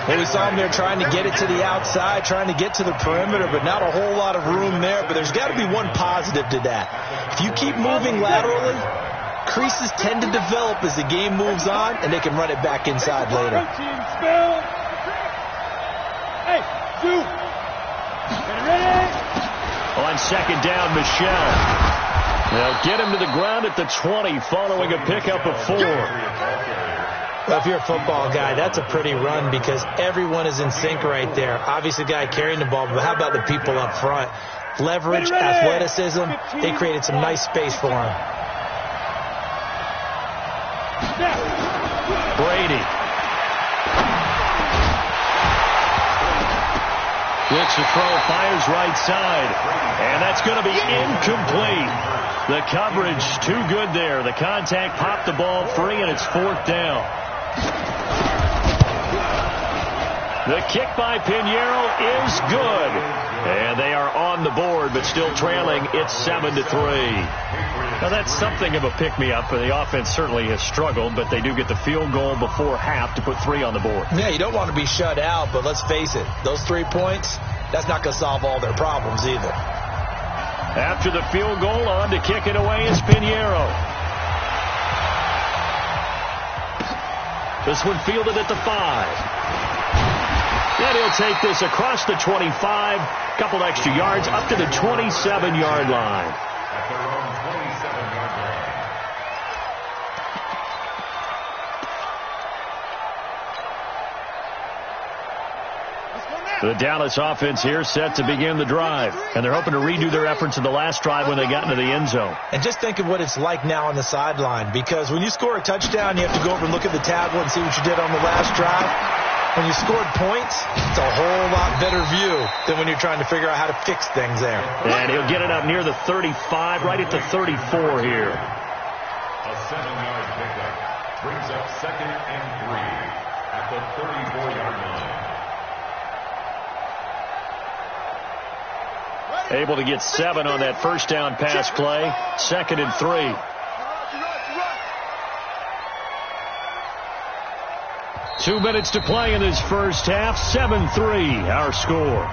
S4: Well, we saw him there trying to get it to the outside, trying to get to the perimeter, but not a whole lot of room there. But there's got to be one positive to that. If you keep moving laterally, creases tend to develop as the game moves on, and they can run it back inside later.
S3: Hey, Duke. Get ready.
S2: On 2nd down, Michelle. They'll get him to the ground at the 20 following a pickup of 4.
S4: Well, if you're a football guy, that's a pretty run because everyone is in sync right there. Obviously, the guy carrying the ball, but how about the people up front? Leverage, athleticism, they created some nice space for him.
S2: Brady. Looks to throw, fires right side. And that's going to be incomplete. The coverage too good there. The contact popped the ball free, and it's 4th down. The kick by Pinheiro is good. And they are on the board, but still trailing. It's 7-3. Now, that's something of a pick-me-up. The offense certainly has struggled, but they do get the field goal before half to put 3 on the board.
S4: Yeah, you don't want to be shut out, but let's face it, those 3 points, that's not going to solve all their problems either.
S2: After the field goal, on to kick it away is Pinheiro. This one fielded at the 5. And he'll take this across the 25, couple extra yards, up to the 27-yard line.
S1: At their own 27-yard line.
S2: The Dallas offense here set to begin the drive, and they're hoping to redo their efforts in the last drive when they got into the end zone.
S4: And just think of what it's like now on the sideline, because when you score a touchdown, you have to go over and look at the tablet and see what you did on the last drive. When you scored points, it's a whole lot better view than when you're trying to figure out how to fix things there.
S8: And he'll get it up near the 35, right at the 34 here.
S1: A 7-yard pickup brings up 2nd and 3 at the 34-yard line.
S8: Able to get 7 on that first down pass play. 2nd and 3. Two minutes to play in this first half. 7-3 our score.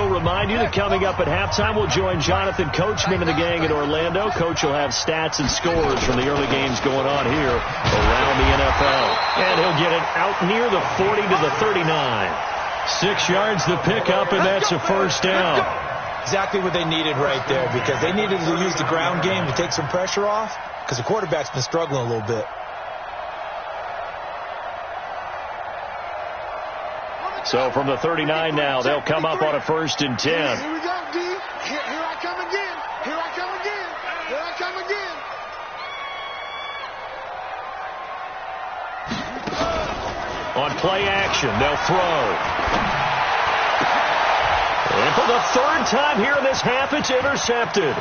S8: Remind you that coming up at halftime, we'll join Jonathan Coachman and the gang in Orlando. Coach will have stats and scores from the early games going on here around the NFL. And he'll get it out near the 40 to the 39. 6 yards the pickup, and that's a first down.
S4: Exactly what they needed right there, because they needed to use the ground game to take some pressure off, because the quarterback's been struggling a little bit.
S8: So from the 39 now, they'll come up on a 1st and 10.
S3: Here we go, D. Here I come again. Here I come again. Here I come again.
S8: On play action, they'll throw. And for the 3rd time here in this half, it's intercepted.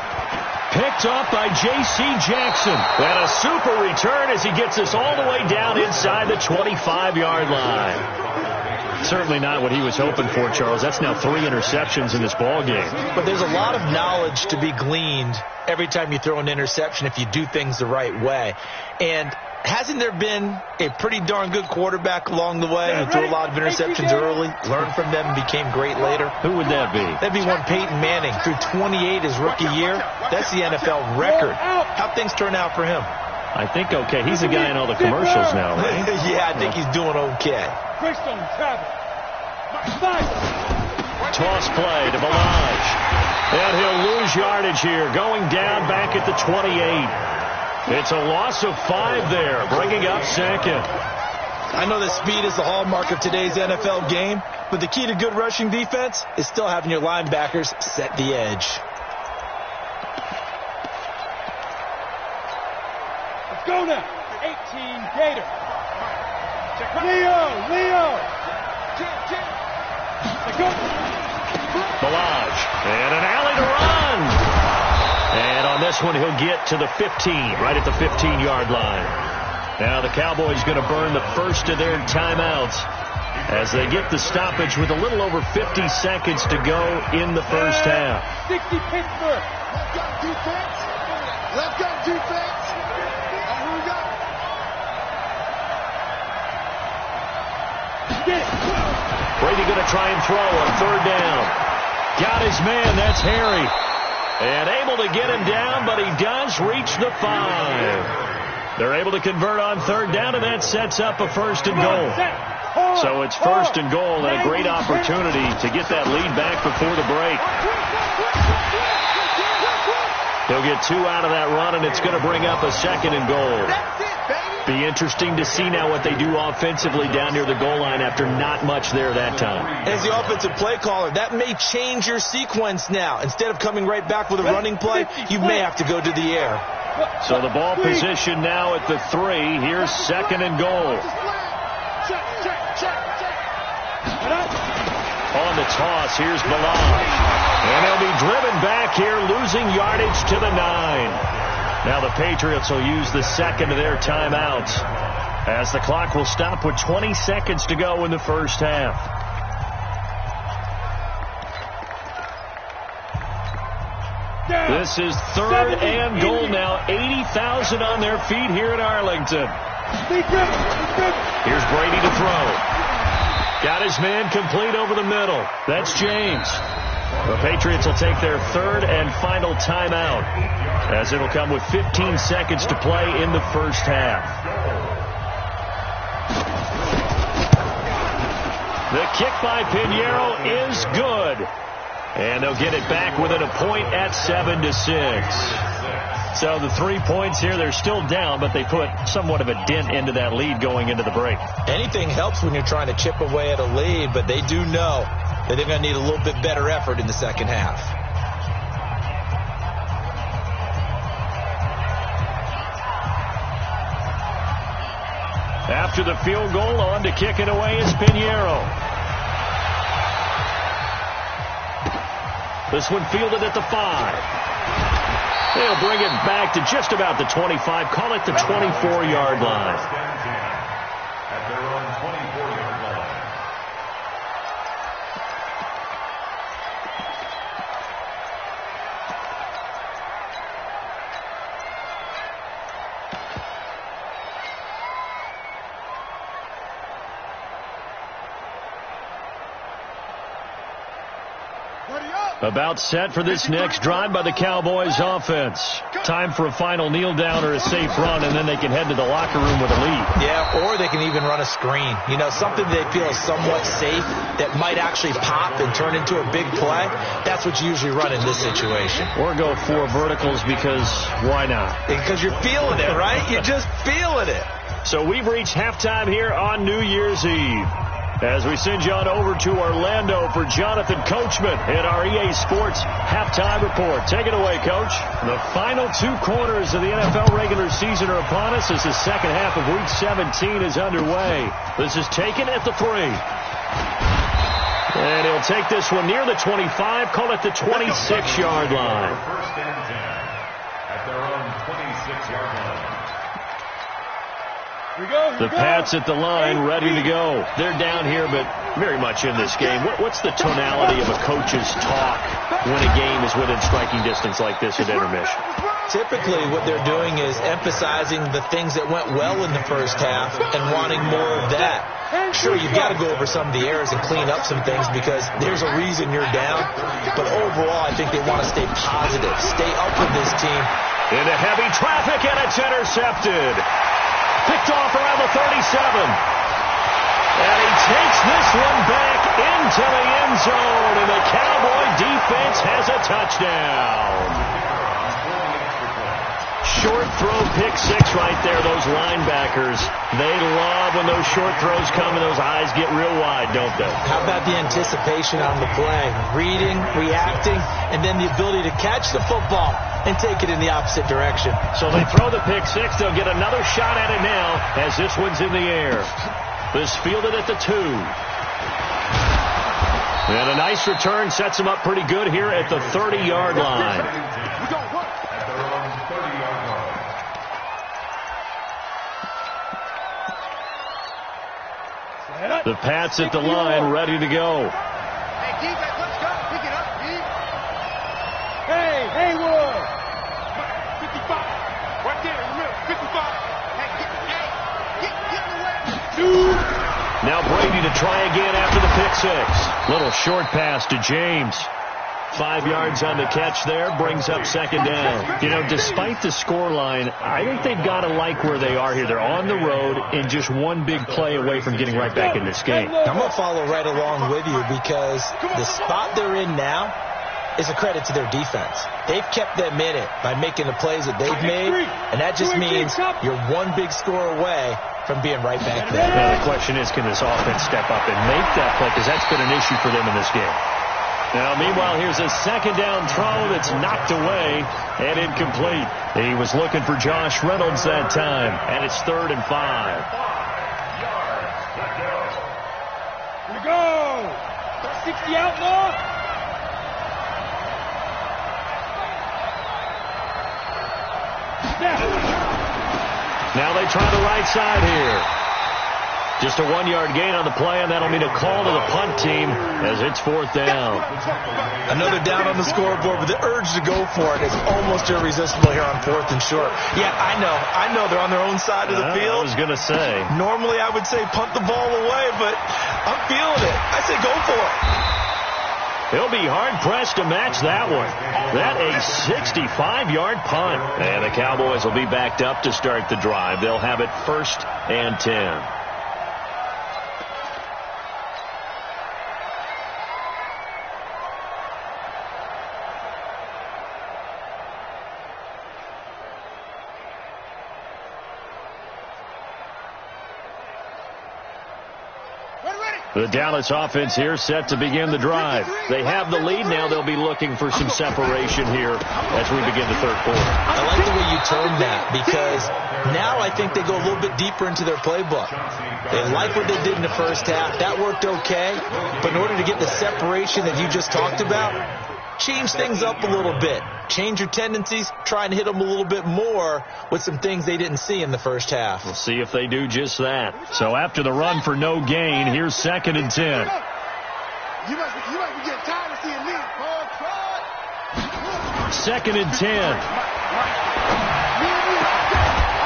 S8: Picked up by J.C. Jackson. And a super return as he gets us all the way down inside the 25-yard line. Certainly not what he was hoping for, Charles. That's now 3 interceptions in this ball game.
S4: But there's a lot of knowledge to be gleaned every time you throw an interception if you do things the right way. And hasn't there been a pretty darn good quarterback along the way who threw a lot of interceptions early, learned from them, and became great later?
S8: Who would that be?
S4: That'd be one Peyton Manning. Threw 28 his rookie year. That's the NFL record. How'd things turn out for him?
S8: I think okay. He's the guy in all the commercials now, right?
S4: Yeah, I think he's doing okay.
S8: Toss play to Balaj. And he'll lose yardage here, going down back at the 28. It's a loss of 5 there, bringing up 2nd.
S4: I know that speed is the hallmark of today's NFL game, but the key to good rushing defense is still having your linebackers set the edge.
S3: Let's go now. 18 Gator. Leo.
S8: Balaj. And an alley to run. And on this one, he'll get to the 15, right at the 15-yard line. Now the Cowboys going to burn the first of their timeouts as they get the stoppage with a little over 50 seconds to go in the first half.
S3: 60 Pittsburgh. Let's go defense. And here we go. Get it.
S8: Brady going to try and throw on 3rd down. Got his man. That's Harry. And able to get him down, but he does reach the 5. They're able to convert on 3rd down, and that sets up a 1st and goal. So it's 1st and goal, and a great opportunity to get that lead back before the break. He'll get 2 out of that run, and it's going to bring up a 2nd and goal. Be interesting to see now what they do offensively down near the goal line after not much there that time.
S4: As the offensive play caller, that may change your sequence now. Instead of coming right back with a running play, you may have to go to the air.
S8: So the ball position now at the 3. Here's 2nd and goal. On the toss, here's Balaj. And they'll be driven back here, losing yardage to the 9. Now the Patriots will use the 2nd of their timeouts as the clock will stop with 20 seconds to go in the first half. This is 3rd and goal now. 80,000 on their feet here in Arlington. Here's Brady to throw. Got his man complete over the middle. That's James. The Patriots will take their 3rd and final timeout as it'll come with 15 seconds to play in the first half. The kick by Pinheiro is good. And they'll get it back within a point at 7-6. So the 3 points here, they're still down, but they put somewhat of a dent into that lead going into the break.
S4: Anything helps when you're trying to chip away at a lead, but they do know that they're going to need a little bit better effort in the second half.
S8: After the field goal, on to kick it away is Pinheiro. This one fielded at the 5. They'll bring it back to just about the 25. Call it the 24-yard line.
S1: At their own 24-yard line.
S8: About set for this next drive by the Cowboys offense. Time for a final kneel down or a safe run, and then they can head to the locker room with a lead.
S4: Yeah, or they can even run a screen. You know, something they feel is somewhat safe that might actually pop and turn into a big play. That's what you usually run in this situation.
S8: Or go 4 verticals because why not?
S4: Because you're feeling it, right? You're just feeling it.
S8: So we've reached halftime here on New Year's Eve. As we send you on over to Orlando for Jonathan Coachman at our EA Sports Halftime Report. Take it away, Coach. The final 2 quarters of the NFL regular season are upon us as the second half of Week 17 is underway. This is taken at the 3. And he'll take this one near the 25, call it the 26-yard line.
S1: First and 10 at their own 26-yard line.
S8: The Pats at the line, ready to go. They're down here, but very much in this game. What's the tonality of a coach's talk when a game is within striking distance like this at intermission?
S4: Typically, what they're doing is emphasizing the things that went well in the first half and wanting more of that. Sure, you've got to go over some of the errors and clean up some things because there's a reason you're down. But overall, I think they want to stay positive, stay up with this team.
S8: Into heavy traffic, and it's intercepted. Picked off around the 37. And he takes this one back into the end zone, and the Cowboy defense has a touchdown. Short throw, pick 6 right there. Those linebackers, they love when those short throws come and those eyes get real wide, don't they?
S4: How about the anticipation on the play? Reading, reacting, and then the ability to catch the football and take it in the opposite direction.
S8: So they throw the pick 6. They'll get another shot at it now as this one's in the air. This fielded at the 2. And a nice return sets them up pretty good here at the 30-yard line.
S1: At their own 30-yard line.
S8: The Pats at the line, ready to go.
S5: Hey, defense, let's go. Pick it up, D.
S3: Hey, Haywood. 55. Right there in the middle. 55.
S5: Hey, get in the way.
S3: Dude.
S8: Now Brady to try again after the pick 6. Little short pass to James. 5 yards on the catch there, brings up second down. You know, despite the scoreline, I think they've got to like where they are here. They're on the road and just one big play away from getting right back in this game.
S4: I'm going to follow right along with you because the spot they're in now is a credit to their defense. They've kept them in it by making the plays that they've made, and that just means you're one big score away from being right back there.
S8: Now the question is, can this offense step up and make that play? Because that's been an issue for them in this game. Now, meanwhile, here's a second down throw that's knocked away and incomplete. He was looking for Josh Reynolds that time, and it's 3rd and 5.
S3: Here we go. 60 out now.
S8: Now they try the right side here. Just a 1-yard gain on the play, and that'll mean a call to the punt team as it's 4th down.
S4: Another down on the scoreboard, but the urge to go for it is almost irresistible here on 4th and short. Yeah, I know they're on their own side of the field.
S8: I was going to say.
S4: Normally I would say punt the ball away, but I'm feeling it. I say go for it.
S8: He'll be hard-pressed to match that one. That a 65-yard punt. And the Cowboys will be backed up to start the drive. They'll have it 1st and 10. The Dallas offense here set to begin the drive. They have the lead now. They'll be looking for some separation here as we begin the third quarter.
S4: I like the way you termed that, because now I think they go a little bit deeper into their playbook. They like what they did in the first half. That worked okay. But in order to get the separation that you just talked about, change things up a little bit. Change your tendencies. Try and hit them a little bit more with some things they didn't see in the first half.
S8: We'll see if they do just that. So after the run for no gain, here's 2nd and 10.
S3: You must be getting tired of seeing me.
S8: 2nd and 10.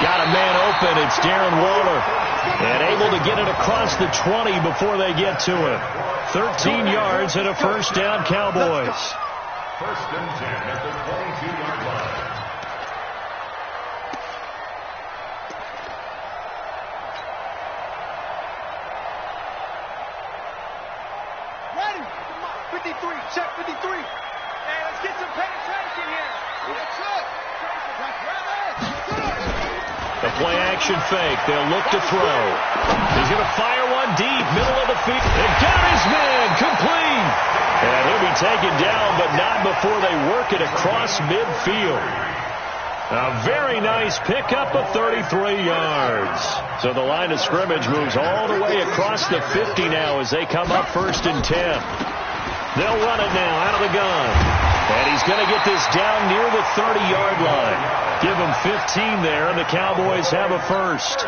S8: Got a man open. It's Darren Waller. And able to get it across the 20 before they get to him. 13 yards and a first down, Cowboys.
S1: 1st and 10 at the 22-yard line.
S3: Ready? 53. Check 53. Hey, let's get some penetration here. That's it.
S8: The play action fake. They'll look to throw. He's going to fire one deep, middle of the field. They got his man, complete. And he'll be taken down, but not before they work it across midfield. A very nice pickup of 33 yards. So the line of scrimmage moves all the way across the 50 now as they come up 1st and 10. They'll run it now out of the gun. And he's going to get this down near the 30-yard line. Give him 15 there, and the Cowboys have a first.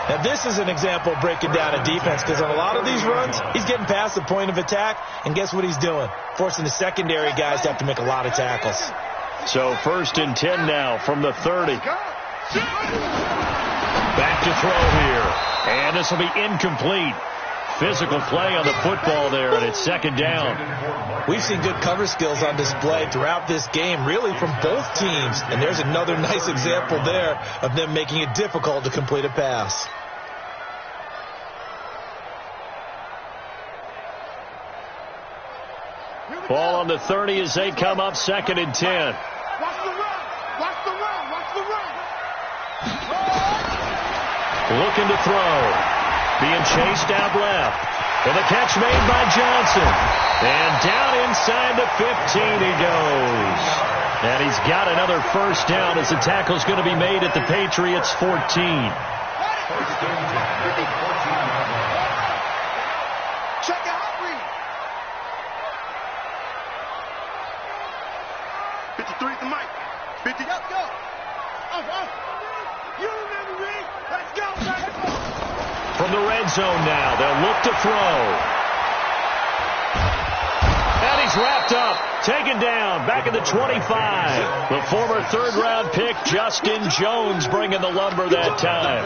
S4: Now, this is an example of breaking down a defense, because on a lot of these runs, he's getting past the point of attack, and guess what he's doing? Forcing the secondary guys to have to make a lot of tackles.
S8: So 1st and 10 now from the 30. Back to throw here, and this will be incomplete. Physical play on the football there, and it's 2nd down.
S4: We've seen good cover skills on display throughout this game, really from both teams. And there's another nice example there of them making it difficult to complete a pass.
S8: Ball on the 30 as they come up 2nd and 10.
S3: Watch the run. Watch the run. Watch the run.
S8: Looking to throw. Being chased out left. And the catch made by Johnson. And down inside the 15 he goes. And he's got another first down as the tackle's going to be made at the Patriots 14.
S1: 1st and 10 at the 14-yard line.
S3: Check out hot read. 53 to Mike. 50. Let's go. You remember me. Let's go, baby.
S8: From the red zone now, they'll look to throw. And he's wrapped up, taken down, back at the 25. The former 3rd-round pick, Justin Jones, bringing the lumber that time.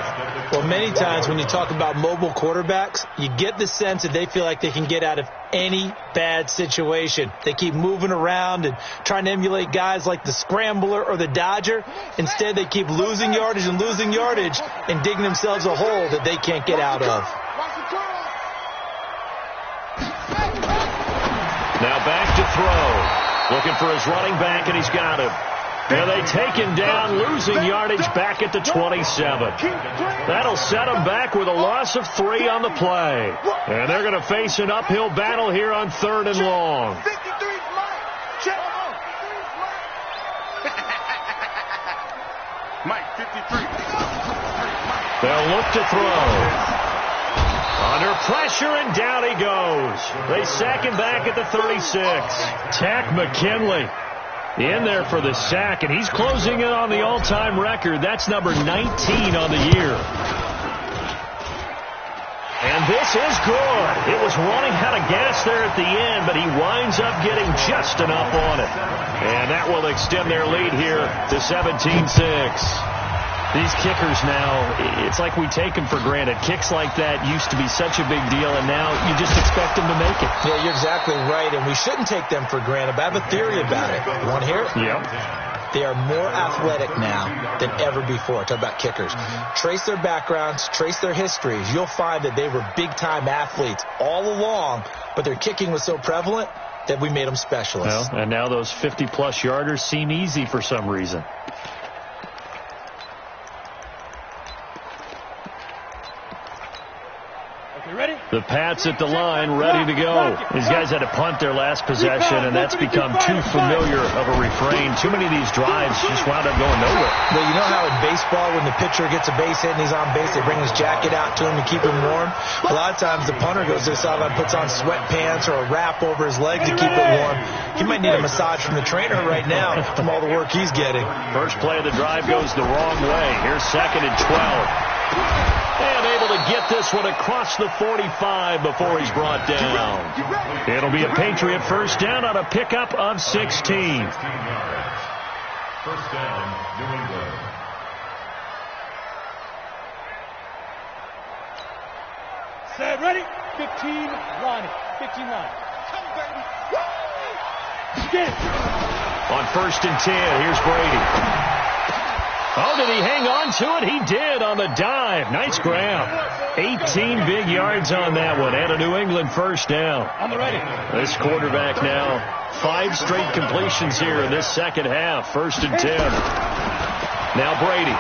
S4: Well, many times when you talk about mobile quarterbacks, you get the sense that they feel like they can get out of any bad situation. They keep moving around and trying to emulate guys like the Scrambler or the Dodger. Instead, they keep losing yardage and digging themselves a hole that they can't get out of.
S8: Now back to throw. Looking for his running back, and he's got him. Now they take him down, losing yardage back at the 27. That'll set him back with a loss of 3 on the play. And they're going to face an uphill battle here on 3rd and long.
S3: Mike, 53.
S8: They'll look to throw. Under pressure, and down he goes. They sack him back at the 36. Tack McKinley in there for the sack, and he's closing in on the all-time record. That's number 19 on the year. And this is good. It was running out of gas there at the end, but he winds up getting just enough on it. And that will extend their lead here to 17-6. These kickers now, it's like we take them for granted. Kicks like that used to be such a big deal, and now you just expect them to make it.
S4: Yeah, you're exactly right, and we shouldn't take them for granted. But I have a theory about it. You want to hear it?
S8: Yep.
S4: They are more athletic now than ever before. Talk about kickers. Trace their backgrounds, trace their histories. You'll find that they were big-time athletes all along, but their kicking was so prevalent that we made them specialists.
S8: Well, and now those 50-plus yarders seem easy for some reason. The The Pats at the line, ready to go. These guys had to punt their last possession, and that's become too familiar of a refrain. Too many of these drives just wound up going nowhere.
S4: But you know how in baseball, when the pitcher gets a base hit and he's on base, they bring his jacket out to him to keep him warm? A lot of times the punter goes to the sideline, puts on sweatpants or a wrap over his leg to keep it warm. He might need a massage from the trainer right now from all the work he's getting.
S8: First play of the drive goes the wrong way. Here's 2nd and 12. And able to get this one across the 45 before he's brought down. It'll be a Patriot first down on a pickup of 16.
S1: First down, New England.
S3: Set, ready? 15, line. 15 line. Come, baby. Get it.
S8: On 1st and 10, here's Brady. Oh, did he hang on to it? He did on the dive. Nice grab. 18 big yards on that one, and a New England first down.
S3: On the ready.
S8: This quarterback now, 5 straight completions here in this second half. 1st and 10. Now Brady.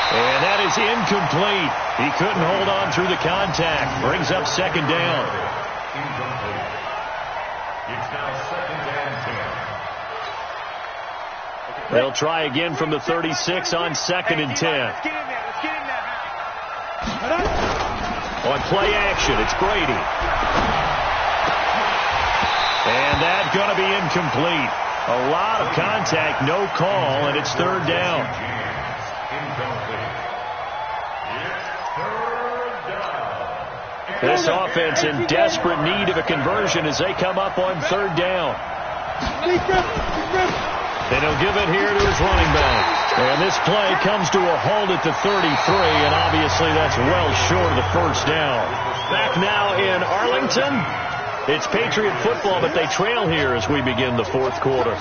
S8: And that is incomplete. He couldn't hold on through the contact. Brings up 2nd down.
S1: Incomplete. It's now 2nd and 10.
S8: They'll try again from the 36 on 2nd and 10.
S5: Let's get in there. Let's get in there.
S8: On play action, it's Brady. And that's going to be incomplete. A lot of contact, no call, and it's 3rd down.
S1: Incomplete. It's 3rd down.
S8: This offense in desperate need of a conversion as they come up on 3rd down. And he'll give it here to his running back. And this play comes to a halt at the 33, and obviously that's well short of the first down. Back now in Arlington. It's Patriot football, but they trail here as we begin the 4th quarter.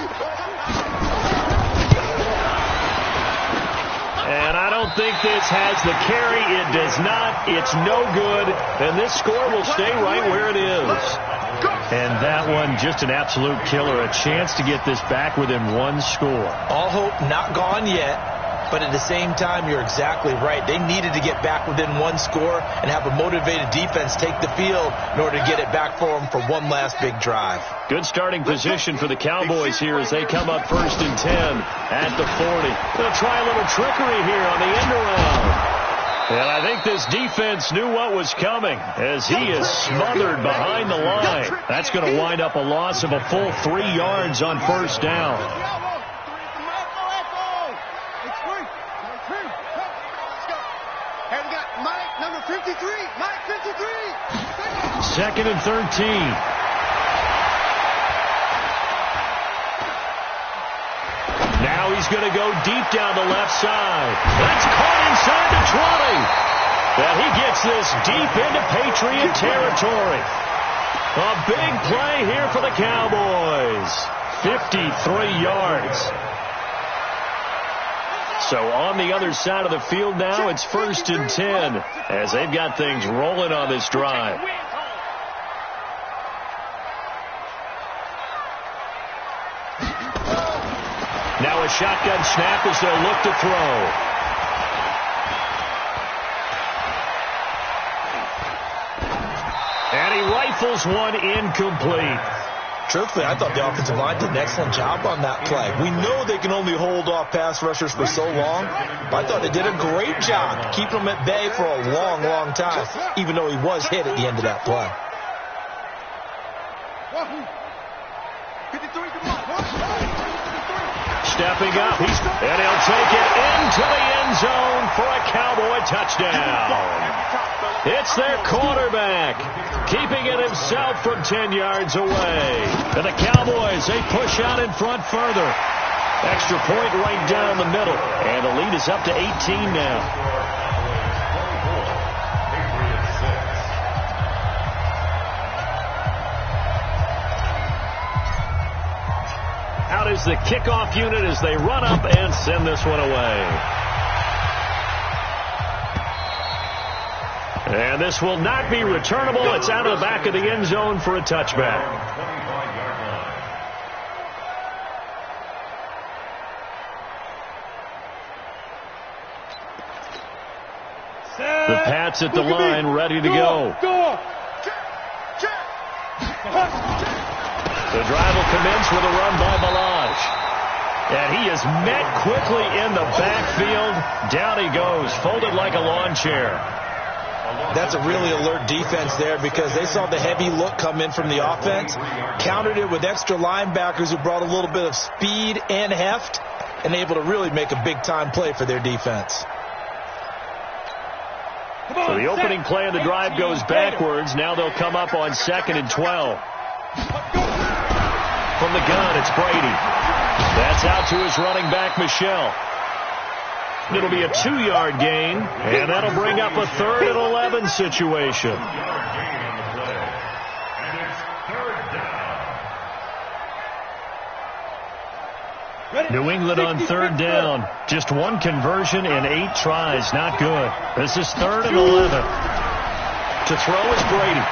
S8: And I don't think this has the carry. It does not. It's no good. And this score will stay right where it is. And that one, just an absolute killer. A chance to get this back within 1 score.
S4: All hope not gone yet. But at the same time, you're exactly right. They needed to get back within 1 score and have a motivated defense take the field in order to get it back for them for one last big drive.
S8: Good starting position for the Cowboys here as they come up 1st and 10 at the 40. They'll try a little trickery here on the end around. And I think this defense knew what was coming as he is smothered behind the line. That's going to wind up a loss of a full 3 yards on 1st down.
S5: Hey, we got Mike, number 53. Mike, 53.
S8: 2nd and 13. Now he's going to go deep down the left side. That's caught inside the 20. And he gets this deep into Patriot territory. A big play here for the Cowboys. 53 yards. So on the other side of the field now, it's 1st and 10 as they've got things rolling on this drive. Now a shotgun snap as they'll look to throw. And he rifles one incomplete.
S4: Truthfully, I thought the offensive line did an excellent job on that play. We know they can only hold off pass rushers for so long, but I thought they did a great job keeping them at bay for a long, long time, even though he was hit at the end of that play.
S8: Stepping up, and he'll take it into the end zone for a Cowboy touchdown. It's their quarterback, keeping it himself from 10 yards away. And the Cowboys, they push out in front further. Extra point right down the middle. And the lead is up to 18 now. Out is the kickoff unit as they run up and send this one away. And this will not be returnable. It's out of the back of the end zone for a touchback. The Pats at the line, ready to go. The drive will commence with a run by Balaj. And he is met quickly in the backfield. Down he goes, folded like a lawn chair.
S4: That's a really alert defense there because they saw the heavy look come in from the offense, countered it with extra linebackers who brought a little bit of speed and heft, and able to really make a big-time play for their defense.
S8: So the opening play of the drive goes backwards. Now they'll come up on 2nd and 12. From the gun, it's Brady. That's out to his running back, Michelle. It'll be a 2-yard gain, and that'll bring up a 3rd and 11 situation. New England on 3rd down. Just 1 conversion in 8 tries. Not good. This is 3rd and 11. To throw is Brady.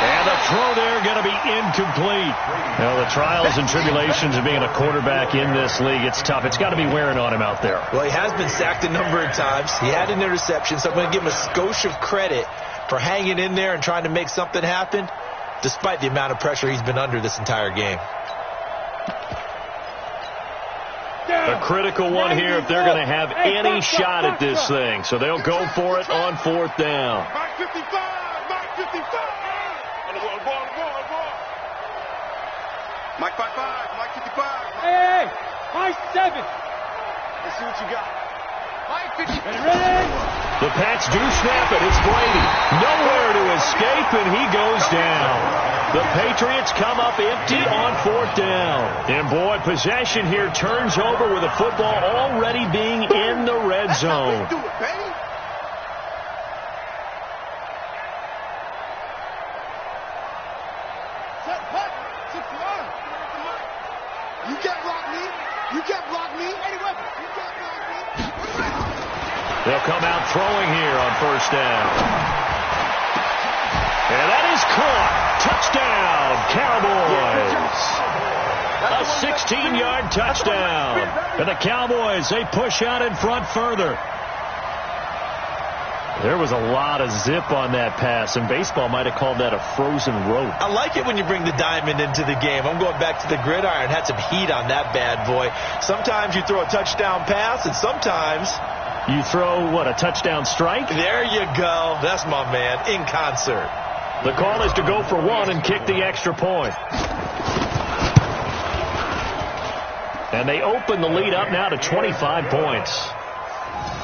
S8: And the throw there going to be incomplete. Now, the trials and tribulations of being a quarterback in this league, it's tough. It's got to be wearing on him out there.
S4: Well, he has been sacked a number of times. He had an interception, so I'm going to give him a skosh of credit for hanging in there and trying to make something happen, despite the amount of pressure he's been under this entire game.
S8: A critical one here if they're going to have any shot at this thing. So they'll go for it on 4th down.
S3: Mike 55! Mike 55!
S5: Mike 55, Mike 55.
S3: Hey, Mike 7.
S5: Let's see what you got. Mike 55.
S8: The Pats do snap it. It's Brady. Nowhere to escape, and he goes down. The Patriots come up empty on 4th down. And, boy, possession here turns over with the football already being in the red zone.
S5: That's how we do it, baby. You can't block me. You can't block me. Any weapon. You can't block me.
S8: They'll come out throwing here on 1st down. And that is caught. Touchdown, Cowboys. A 16-yard touchdown. And the Cowboys, they push out in front further. There was a lot of zip on that pass, and baseball might have called that a frozen rope.
S4: I like it when you bring the diamond into the game. I'm going back to the gridiron. Had some heat on that bad boy. Sometimes you throw a touchdown pass, and sometimes
S8: you throw, what, a touchdown strike?
S4: There you go. That's my man, in concert.
S8: The call is to go for 1 and kick the extra point. And they open the lead up now to 25 points.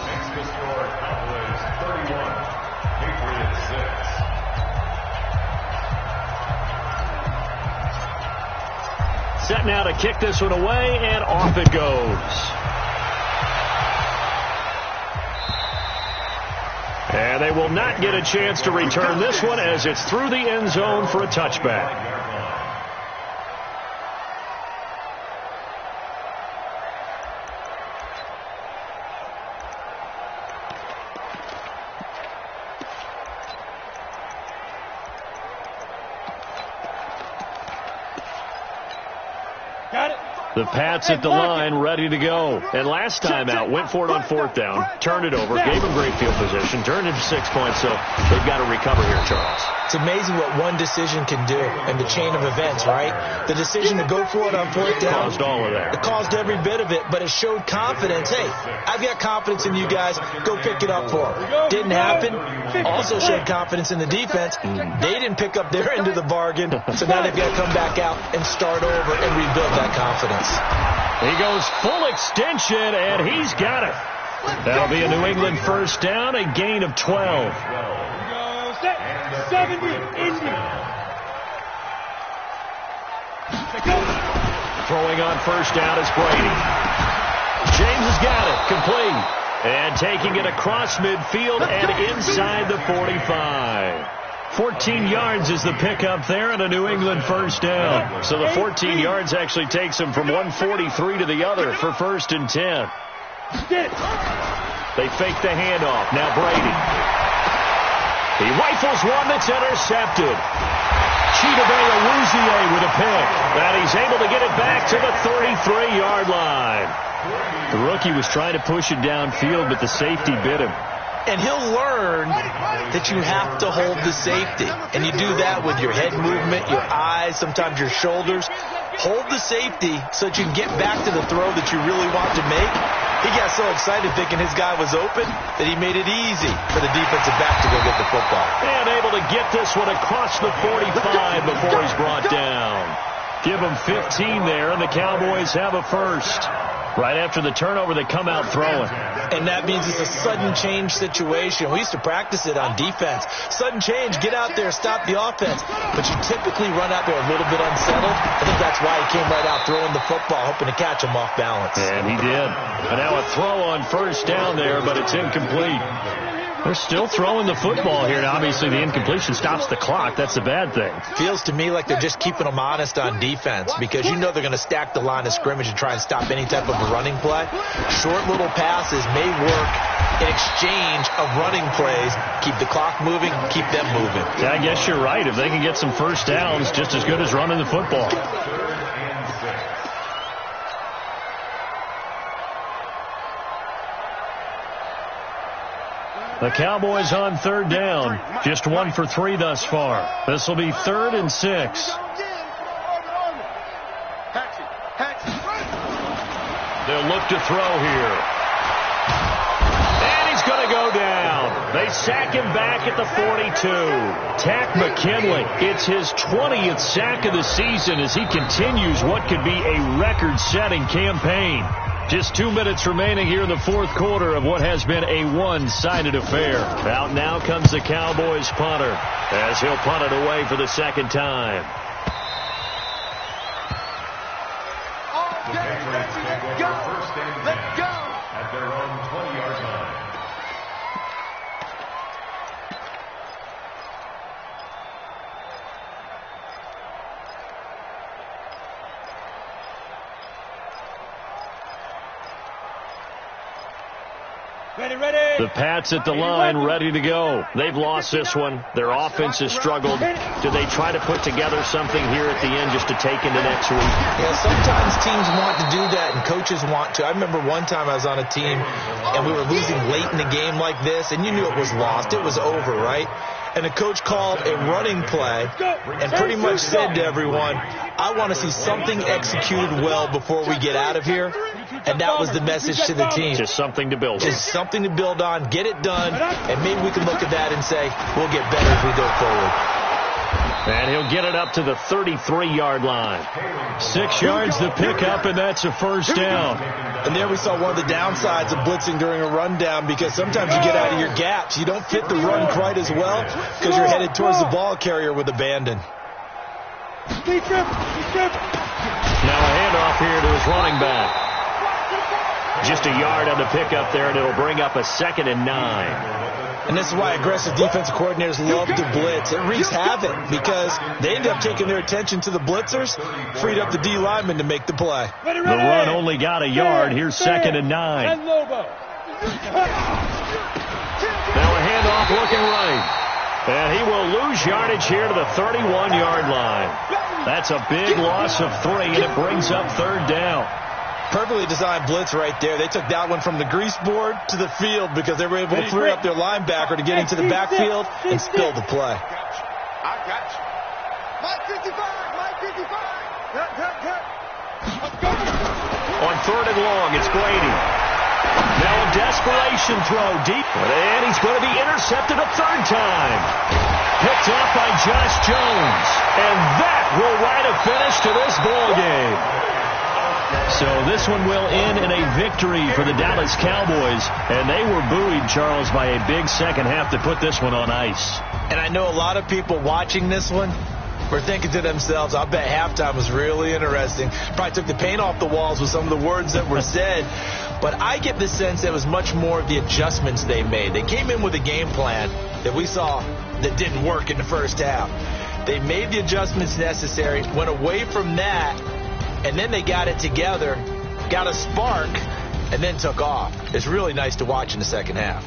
S1: Makes the score Cowboys 31, Patriots 6.
S8: Set now to kick this one away, and off it goes. And they will not get a chance to return this one as it's through the end zone for a touchback.
S3: Got it.
S8: The Pats at the line, ready to go. And last time out, went for it on 4th down, turned it over, gave them great field position, turned it to 6 points, so they've got to recover here, Charles.
S4: It's amazing what one decision can do in the chain of events, right? The decision to go for it on 4th down.
S8: Caused all of that.
S4: It caused every bit of it, but it showed confidence. Hey, I've got confidence in you guys. Go pick it up for them. Didn't happen. Also showed confidence in the defense. They didn't pick up their end of the bargain, so now they've got to come back out and start over and rebuild that confidence.
S8: He goes full extension, and he's got it. That'll be a New England 1st down, a gain of 12.
S3: 70, Indy.
S8: Throwing on 1st down is Brady. James has got it, complete. And taking it across midfield and inside the 45. 14 yards is the pickup there, and a New England 1st down. So the 14 yards actually takes him from 143 to the other for 1st and 10. They fake the handoff. Now Brady. He rifles one that's intercepted. Chidobe-Awuzie with a pick. And he's able to get it back to the 33-yard line. The rookie was trying to push it downfield, but the safety bit him.
S4: And he'll learn that you have to hold the safety. And you do that with your head movement, your eyes, sometimes your shoulders. Hold the safety so that you can get back to the throw that you really want to make. He got so excited thinking his guy was open that he made it easy for the defensive back to go get the football.
S2: And able to get this one across the 45 before he's brought down. Give him 15 there, and the Cowboys have a first. Right after the turnover, they come out throwing.
S4: And that means it's a sudden change situation. We used to practice it on defense. Sudden change, get out there, stop the offense. But you typically run out there a little bit unsettled. I think that's why he came right out throwing the football, hoping to catch him off balance.
S2: And he did. And now a throw on first down there, but it's incomplete. They're still throwing the football here, and obviously the incompletion stops the clock. That's a bad thing.
S4: Feels to me like they're just keeping them honest on defense because you know they're going to stack the line of scrimmage and try and stop any type of a running play. Short little passes may work in exchange of running plays. Keep the clock moving, keep them moving.
S2: Yeah, I guess you're right. If they can get some first downs, just as good as running the football. The Cowboys on third down. Just 1 for 3 thus far. This will be 3rd and 6. They'll look to throw here. And he's going to go down. They sack him back at the 42. Takk McKinley, it's his 20th sack of the season as he continues what could be a record-setting campaign. Just 2 minutes remaining here in the fourth quarter of what has been a one-sided affair. Out now comes the Cowboys punter as he'll punt it away for the second time.
S1: Let's go. At their own 20-yard line.
S2: The Pats at the line, ready to go. They've lost this one. Their offense has struggled. Do they try to put together something here at the end just to take into next week?
S4: Yeah, sometimes teams want to do that and coaches want to. I remember one time I was on a team and we were losing late in the game like this, and you knew it was lost. It was over, right? And the coach called a running play and pretty much said to everyone, I want to see something executed well before we get out of here. And that was the message to the team.
S2: Just something to build on.
S4: Just something to build on, get it done, and maybe we can look at that and say, we'll get better as we go forward.
S2: And he'll get it up to the 33-yard line. 6 yards to pick up, and that's a first down.
S4: And there we saw one of the downsides of blitzing during a rundown because sometimes you get out of your gaps. You don't fit the run quite as well because you're headed towards the ball carrier with abandon.
S2: Now a handoff here to his running back. Just a yard on the pickup there, and it'll bring up a 2nd and 9.
S4: And this is why aggressive defensive coordinators love to blitz. It wreaks havoc because they end up taking their attention to the blitzers, freed up the D lineman to make the play.
S2: The run only got a yard. Here's 2nd and 9. Now a handoff looking right. And he will lose yardage here to the 31-yard line. That's a big loss of 3, and it brings up 3rd down.
S4: Perfectly designed blitz right there. They took that one from the grease board to the field because they were able to free up their linebacker to get into the backfield and spill the play.
S5: I got you. Mike 55, Mike 55.
S2: On 3rd and long, it's Brady. Now a desperation throw deep. And he's going to be intercepted a 3rd time. Picked off by Josh Jones. And that will write a finish to this ball game. So this one will end in a victory for the Dallas Cowboys. And they were buoyed, Charles, by a big second half to put this one on ice.
S4: And I know a lot of people watching this one were thinking to themselves, I bet halftime was really interesting. Probably took the paint off the walls with some of the words that were said. But I get the sense it was much more of the adjustments they made. They came in with a game plan that we saw that didn't work in the first half. They made the adjustments necessary, went away from that, and then they got it together, got a spark, and then took off. It's really nice to watch in the second half.